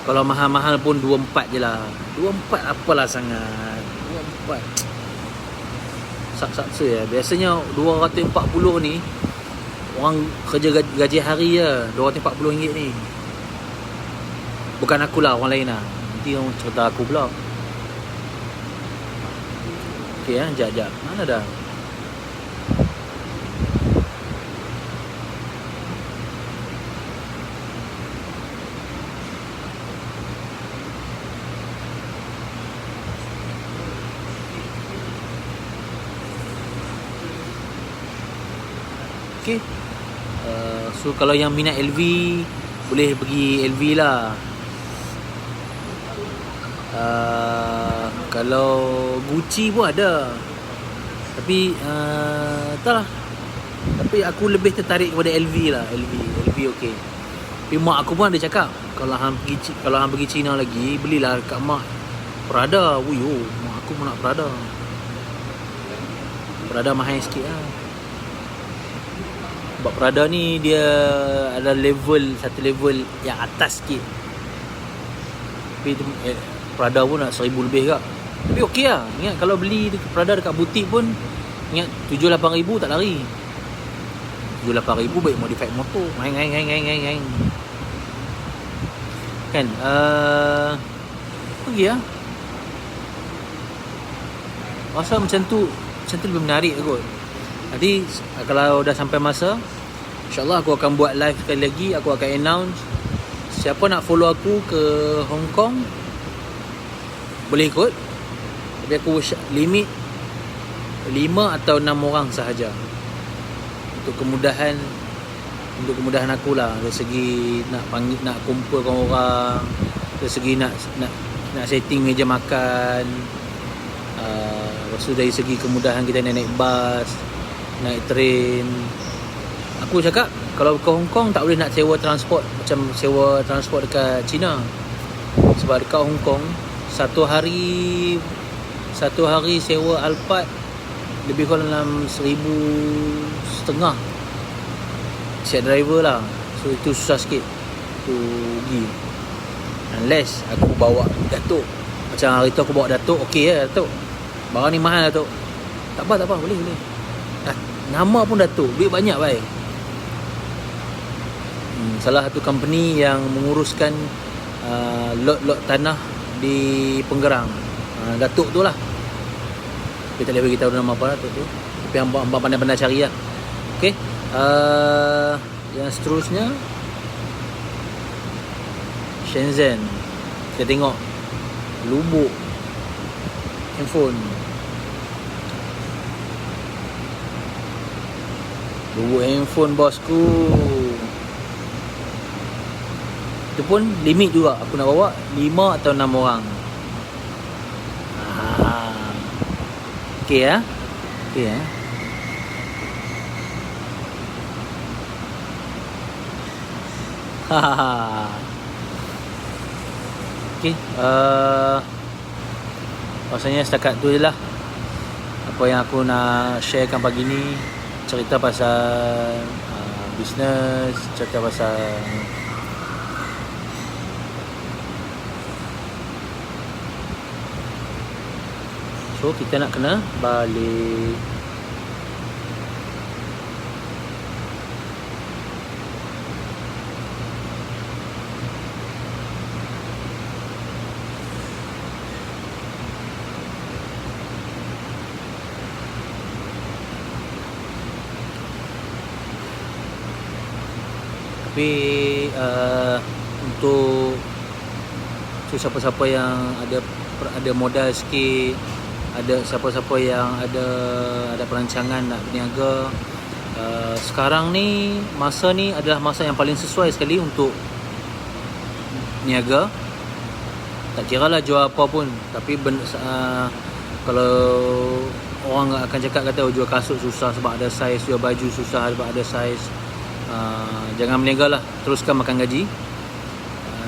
Kalau mahal-mahal pun 24 je lah. 24 apalah sangat. 24 saksa ya. Biasanya 240 ni Orang kerja gaji hari je RM240 ni. Bukan akulah, orang lain lah. Nanti orang cerita aku pula. Okey jap. Mana dah? Okey. So kalau yang minat LV boleh pergi LV lah. Kalau Gucci pun ada. Tapi entahlah. Tapi aku lebih tertarik kepada LV lah. LV okey. Tapi mak aku pun ada cakap, kalau hang pergi China lagi, belilah kat mak Prada. Wuyo, mak aku pun nak Prada. Prada mahal sikit lah. Sebab Prada ni dia ada satu level yang atas sikit. Tapi Prada pun nak 1,000 lebih kak. Tapi okey lah. Ingat kalau beli Prada dekat butik pun, ingat 7-8 ribu tak lari. 7-8 ribu baik modified motor. Hang. Kan pergi lah. Rasa macam tu lebih menarik kot. Nanti kalau dah sampai masa, InsyaAllah aku akan buat live sekali lagi. Aku akan announce siapa nak follow aku ke Hong Kong boleh ikut. Tapi aku limit 5 atau 6 orang sahaja. Untuk kemudahan aku lah. Dari segi nak kumpulkan orang, dari segi nak setting meja makan, lepas tu dari segi kemudahan kita naik bas, naik train. Aku cakap kalau ke Hong Kong tak boleh nak sewa transport macam sewa transport dekat China. Sebab dekat Hong Kong satu hari sewa Alphard lebih kurang dalam 1,500 siap driver lah. So itu susah sikit tu pergi. Unless aku bawa Datuk. Macam hari tu aku bawa Datuk, okey lah Datuk, barang ni mahal Datuk. Tak apa boleh. Nama pun Datuk, duit banyak baik. Salah satu company yang menguruskan lot tanah di Pengerang, Datuk tu lah. Kita tak boleh beritahu nama apa Datuk tu. Tapi hamba pandai-pandai cari lah. Okay. Yang seterusnya Shenzhen. Kita tengok Lubuk handphone. Lubuk handphone bosku. Itu pun limit juga. Aku nak bawa 5 atau 6 orang. Okey ya. Okey. Rasanya setakat tu je lah apa yang aku nak sharekan pagi ni. Cerita pasal bisnes, cerita pasal so kita nak kena balik. Tapi untuk siapa-siapa yang ada modal sikit, ada siapa-siapa yang ada perancangan nak berniaga, sekarang ni masa ni adalah masa yang paling sesuai sekali untuk niaga. Tak kira lah jual apa pun. Tapi kalau orang akan cakap kata jual kasut susah sebab ada saiz, jual baju susah sebab ada saiz, jangan berniaga lah, teruskan makan gaji.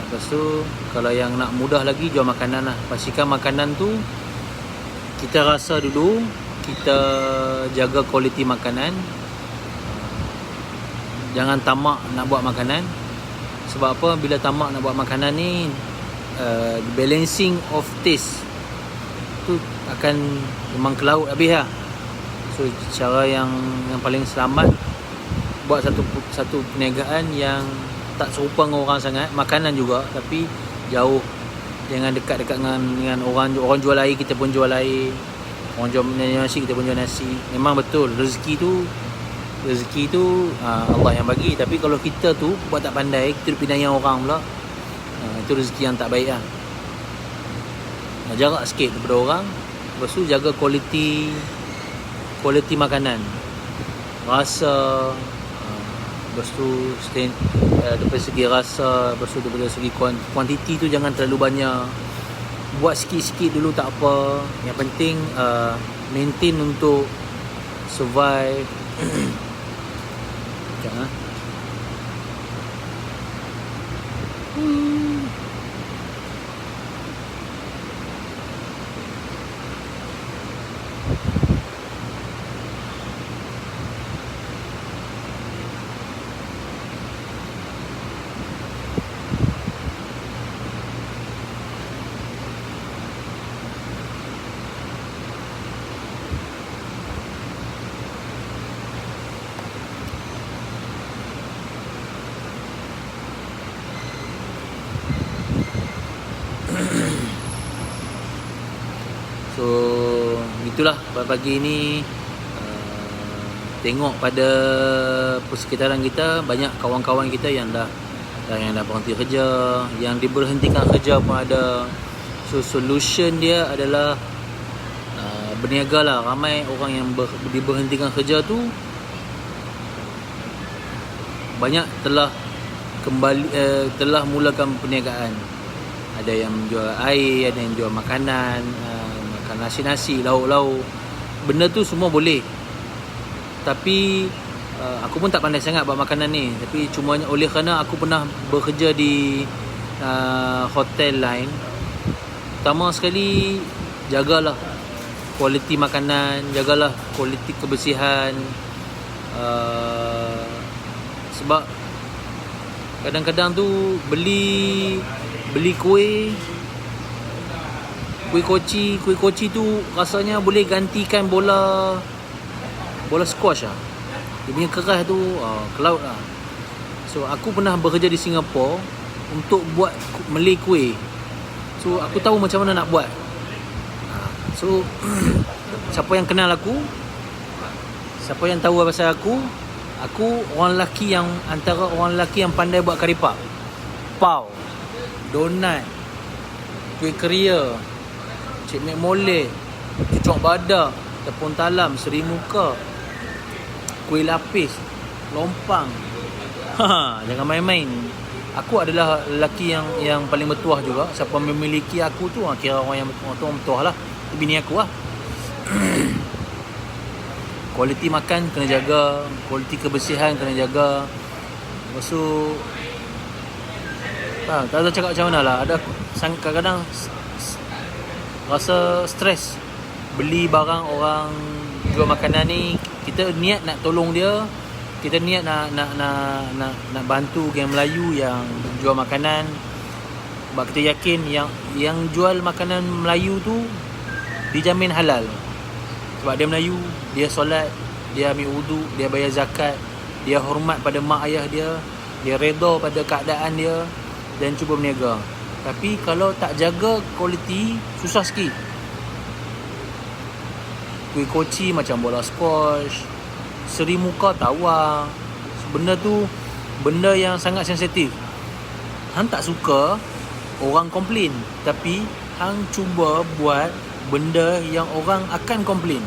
Lepas tu kalau yang nak mudah lagi, jual makanan lah. Pastikan makanan tu kita rasa dulu, kita jaga kualiti makanan. Jangan tamak nak buat makanan. Sebab apa? Bila tamak nak buat makanan ni, balancing of taste tu akan memang ke laut habis lah. So cara yang paling selamat buat satu perniagaan yang tak serupa dengan orang sangat, makanan juga, tapi jauh. Jangan dekat-dekat dengan orang jual air, kita pun jual air. Orang jual nasi, kita pun jual nasi. Memang betul rezeki tu Allah yang bagi. Tapi kalau kita tu buat tak pandai, kita pindahin orang pula, itu rezeki yang tak baik lah. Jarak sikit daripada orang. Lepas tu jaga kualiti makanan, rasa. Lepas tu daripada segi rasa. Lepas tu daripada segi kuantiti tu jangan terlalu banyak. Buat sikit-sikit dulu tak apa. Yang penting maintain untuk survive. Sekejap. So itulah pagi ni. Tengok pada persekitaran kita, banyak kawan-kawan kita yang dah berhenti kerja, yang diberhentikan kerja pun ada. So solution dia adalah berniaga lah. Ramai orang yang diberhentikan kerja tu banyak telah mulakan perniagaan. Ada yang jual air, ada yang jual makanan, makan nasi-nasi, lauk-lauk. Benda tu semua boleh. Tapi aku pun tak pandai sangat buat makanan ni. Tapi cuma oleh kerana aku pernah bekerja di hotel lain. Pertama sekali, jagalah kualiti makanan, jagalah kualiti kebersihan. Sebab kadang-kadang tu beli kuih koci tu rasanya boleh gantikan bola squash lah. Dia punya keras tu cloud lah. So aku pernah bekerja di Singapura untuk buat melih kuih. So aku tahu macam mana nak buat. So siapa yang kenal aku, siapa yang tahu pasal aku orang lelaki yang antara orang lelaki yang pandai buat karipap, pau, donat, kuih keria, cik mek molek, cucuk badak, tepung talam, seri muka, kuih lapis, lompang. Jangan main-main. Aku adalah lelaki yang paling bertuah juga. Siapa memiliki aku tu kira orang yang bertuah lah. Itu bini aku lah. Kualiti makan kena jaga, kualiti kebersihan kena jaga. Lepas tu tak tahu cakap macam mana lah. Ada kadang-kadang rasa stres beli barang orang jual makanan ni. Kita niat nak tolong dia, kita niat nak bantu geng Melayu yang jual makanan. Sebab kita yakin yang jual makanan Melayu tu dijamin halal. Sebab dia Melayu, dia solat, dia ambil wudu, dia bayar zakat, dia hormat pada mak ayah dia redha pada keadaan dia dan cuba berniaga. Tapi kalau tak jaga kualiti, susah sikit. Kuih koci macam bola squash, seri muka tawar. Benda tu benda yang sangat sensitif. Hang tak suka orang komplain, tapi hang cuba buat benda yang orang akan komplain.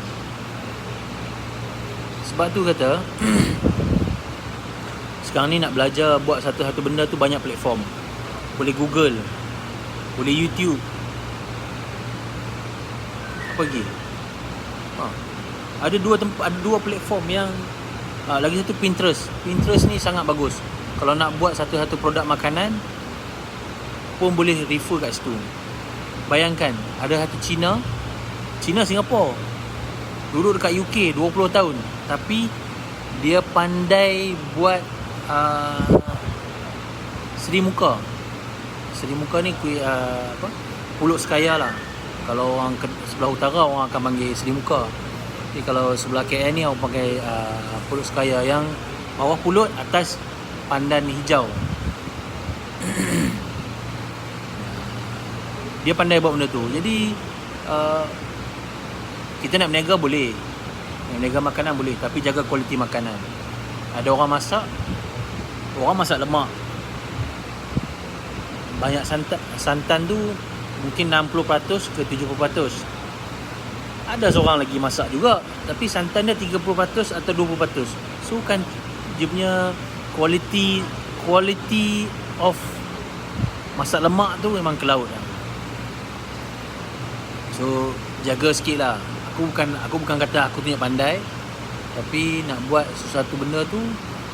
Sebab tu kata sekarang ni nak belajar buat satu-satu benda tu banyak platform. Boleh Google, boleh YouTube. Apa lagi? Ada dua platform yang lagi satu Pinterest. Pinterest ni sangat bagus. Kalau nak buat satu-satu produk makanan pun boleh refer kat situ. Bayangkan ada satu Cina Singapura, duduk dekat UK 20 tahun, tapi dia pandai buat seri muka ni kuih pulut sekaya lah. Kalau orang sebelah utara orang akan panggil seri muka. Tapi kalau sebelah KL ni orang pakai pulut sekaya yang Bawah pulut, atas pandan hijau. Dia pandai buat benda tu. Jadi kita nak berniaga boleh, nak berniaga makanan boleh, tapi jaga kualiti makanan. Ada orang masak lemak, banyak santan tu mungkin 60% ke 70%. Ada seorang lagi masak juga, tapi santan dia 30% atau 20%. So kan dia punya quality of masak lemak tu memang ke laut lah. So jaga sikit lah. Aku bukan kata aku tu yang pandai, tapi nak buat sesuatu benda tu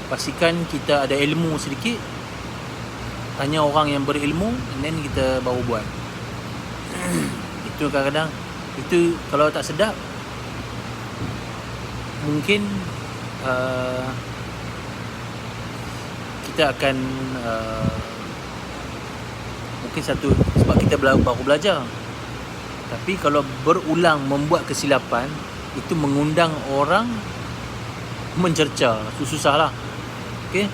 pastikan kita ada ilmu sedikit, tanya orang yang berilmu, and then kita baru buat. Itu kadang-kadang, itu kalau tak sedap, mungkin kita akan mungkin satu sebab kita baru belajar. Tapi kalau berulang membuat kesilapan, itu mengundang orang mencerca. Susah lah. Okay.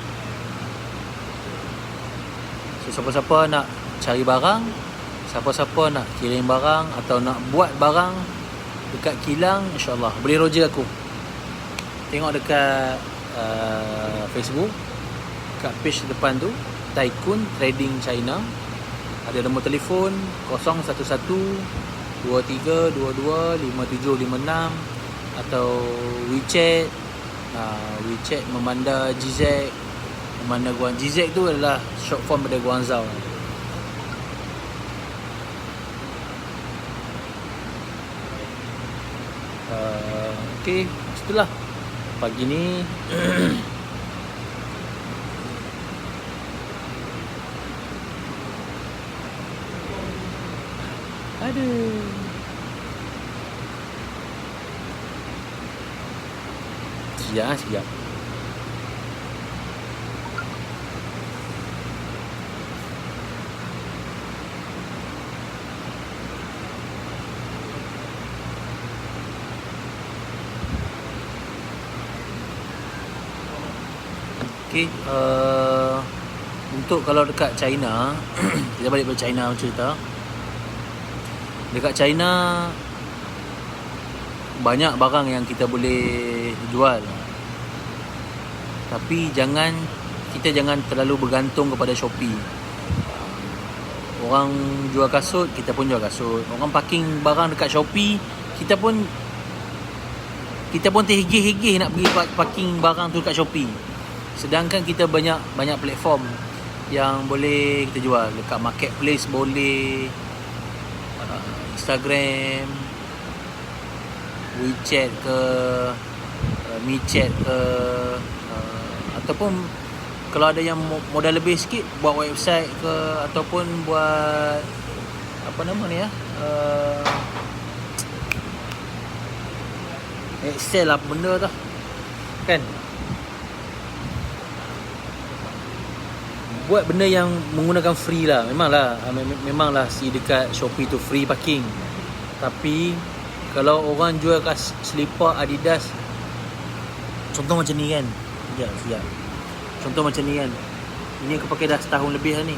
So siapa-siapa nak cari barang, siapa-siapa nak kirim barang atau nak buat barang dekat kilang, insyaAllah boleh roja aku. Tengok dekat Facebook, kat page depan tu, Tycoon Trading China. Ada nombor telefon 011-2322-5756 atau WeChat. WeChat Memanda GZ. Memanda GZ tu adalah short form pada Guangzhou. Okay, itulah pagi ni. Aduh. Siap. Okay, untuk kalau dekat China, kita balik ke China cerita. Dekat China banyak barang yang kita boleh jual. Tapi kita jangan terlalu bergantung kepada Shopee. Orang jual kasut, kita pun jual kasut. Orang parking barang dekat Shopee, kita pun terhegeh-hegeh nak pergi parking barang tu dekat Shopee. Sedangkan kita banyak platform yang boleh kita jual. Dekat marketplace boleh, Instagram, WeChat ke, MiChat ke, ataupun kalau ada yang modal lebih sikit, buat website ke, ataupun buat apa nama ni Excel lah benda tu kan. Buat benda yang menggunakan free lah. Memanglah si dekat Shopee tu free parking. Tapi kalau orang jual kat selipar Adidas, contoh macam ni kan. Sekejap. Contoh macam ni kan. Ini aku pakai dah setahun lebih dah ni.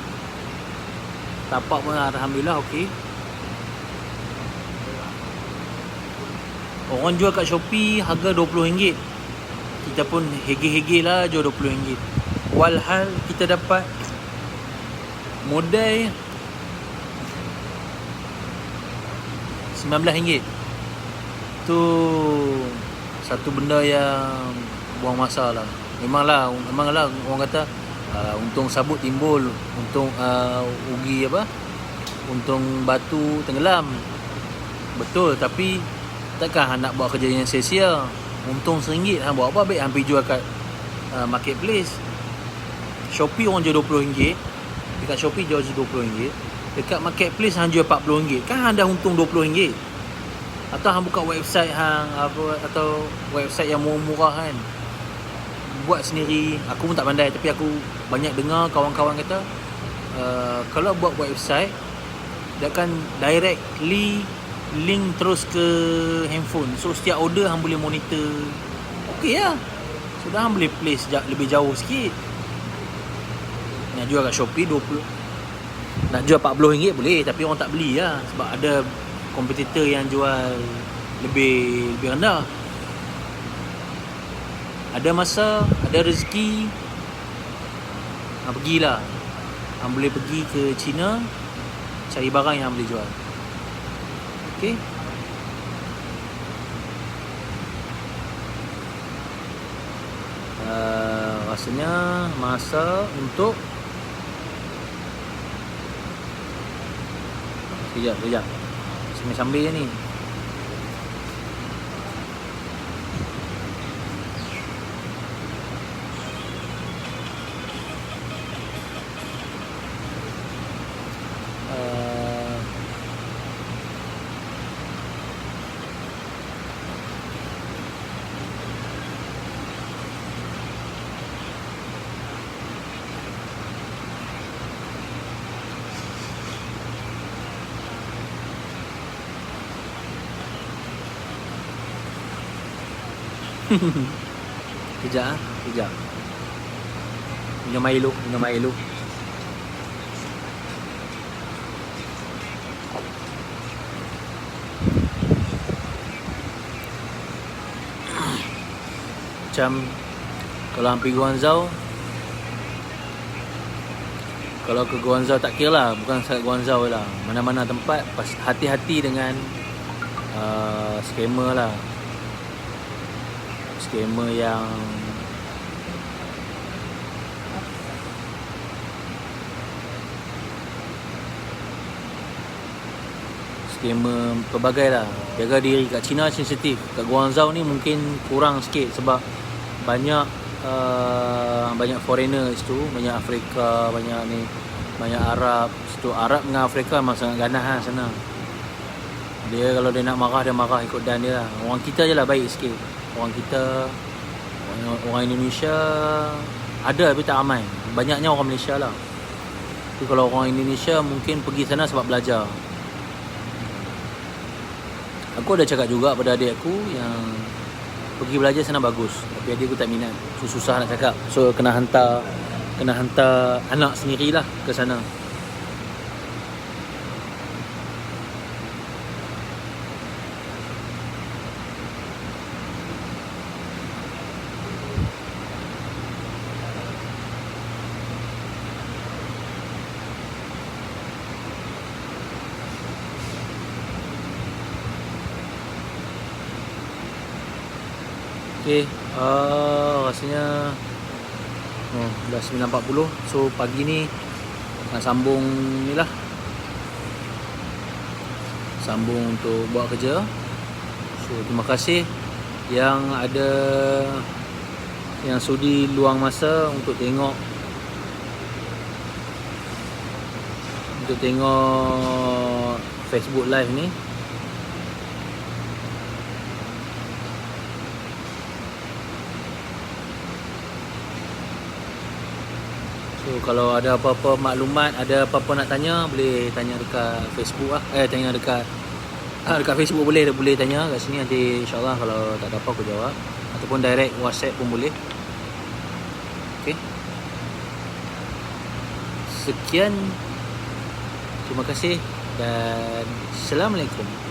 Tapak pun alhamdulillah okey. Orang jual kat Shopee harga RM20. Kita pun hege-hege lah jual RM20. Walhal kita dapat modal RM19. Tu satu benda yang buang masa lah. Memanglah orang kata untung sabut timbul, untung ugi untung batu tenggelam. Betul, tapi takkan nak buat kerja yang sia-sia. Untung RM1, buat apa baik hampir jual kat marketplace. Shopee orang jual RM20. Dekat Shopee jual RM20. Dekat marketplace hang jual RM40. Kan anda untung RM20. Atau hang buka website atau website yang murah-murah kan. Buat sendiri. Aku pun tak pandai, tapi aku banyak dengar kawan-kawan kata kalau buat website dia akan directly link terus ke handphone. So setiap order hang boleh monitor. Okey lah. So dah boleh place lebih jauh sikit. Nak jual kat Shopee 20. Nak jual RM40 boleh, tapi orang tak beli lah. Sebab ada kompetitor yang jual lebih rendah. Ada masa, ada rezeki, pergilah. Boleh pergi ke China, cari barang yang boleh jual. Okay. Rasanya masa untuk Sekejap sambil-sambil je ni. Kejap. Minum air dulu. Macam kalau hampir Guangzhou, kalau ke Guangzhou tak kira lah, bukan sahaja Guangzhou lah, mana-mana tempat hati-hati dengan scammer lah. Scammer yang pelbagai lah. Jaga diri. Kat China sensitif, kat Guangzhou ni mungkin kurang sikit sebab banyak foreigners tu, banyak Afrika, banyak Arab. Situ Arab dengan Afrika memang sangat ganas lah sana. Dia kalau dia nak marah, dia marah ikut dan dia lah. Orang kita je lah baik sikit. Orang kita, orang Indonesia ada tapi tak ramai. Banyaknya orang Malaysia lah. Tapi kalau orang Indonesia mungkin pergi sana sebab belajar. Aku ada cakap juga pada adik aku yang pergi belajar sana bagus, tapi adik aku tak minat. Susah nak cakap. So kena hantar anak sendirilah ke sana. Okay, rasanya dah 9.40. So pagi ni nak sambung ni lah, sambung untuk buat kerja. So terima kasih yang sudi luang masa untuk tengok Facebook live ni. So kalau ada apa-apa maklumat, ada apa-apa nak tanya, boleh tanya dekat Facebook lah. Tanya dekat Facebook boleh tanya kat sini. Nanti insyaAllah kalau tak ada apa aku jawab. Ataupun direct WhatsApp pun boleh. Okay. Sekian. Terima kasih dan Assalamualaikum.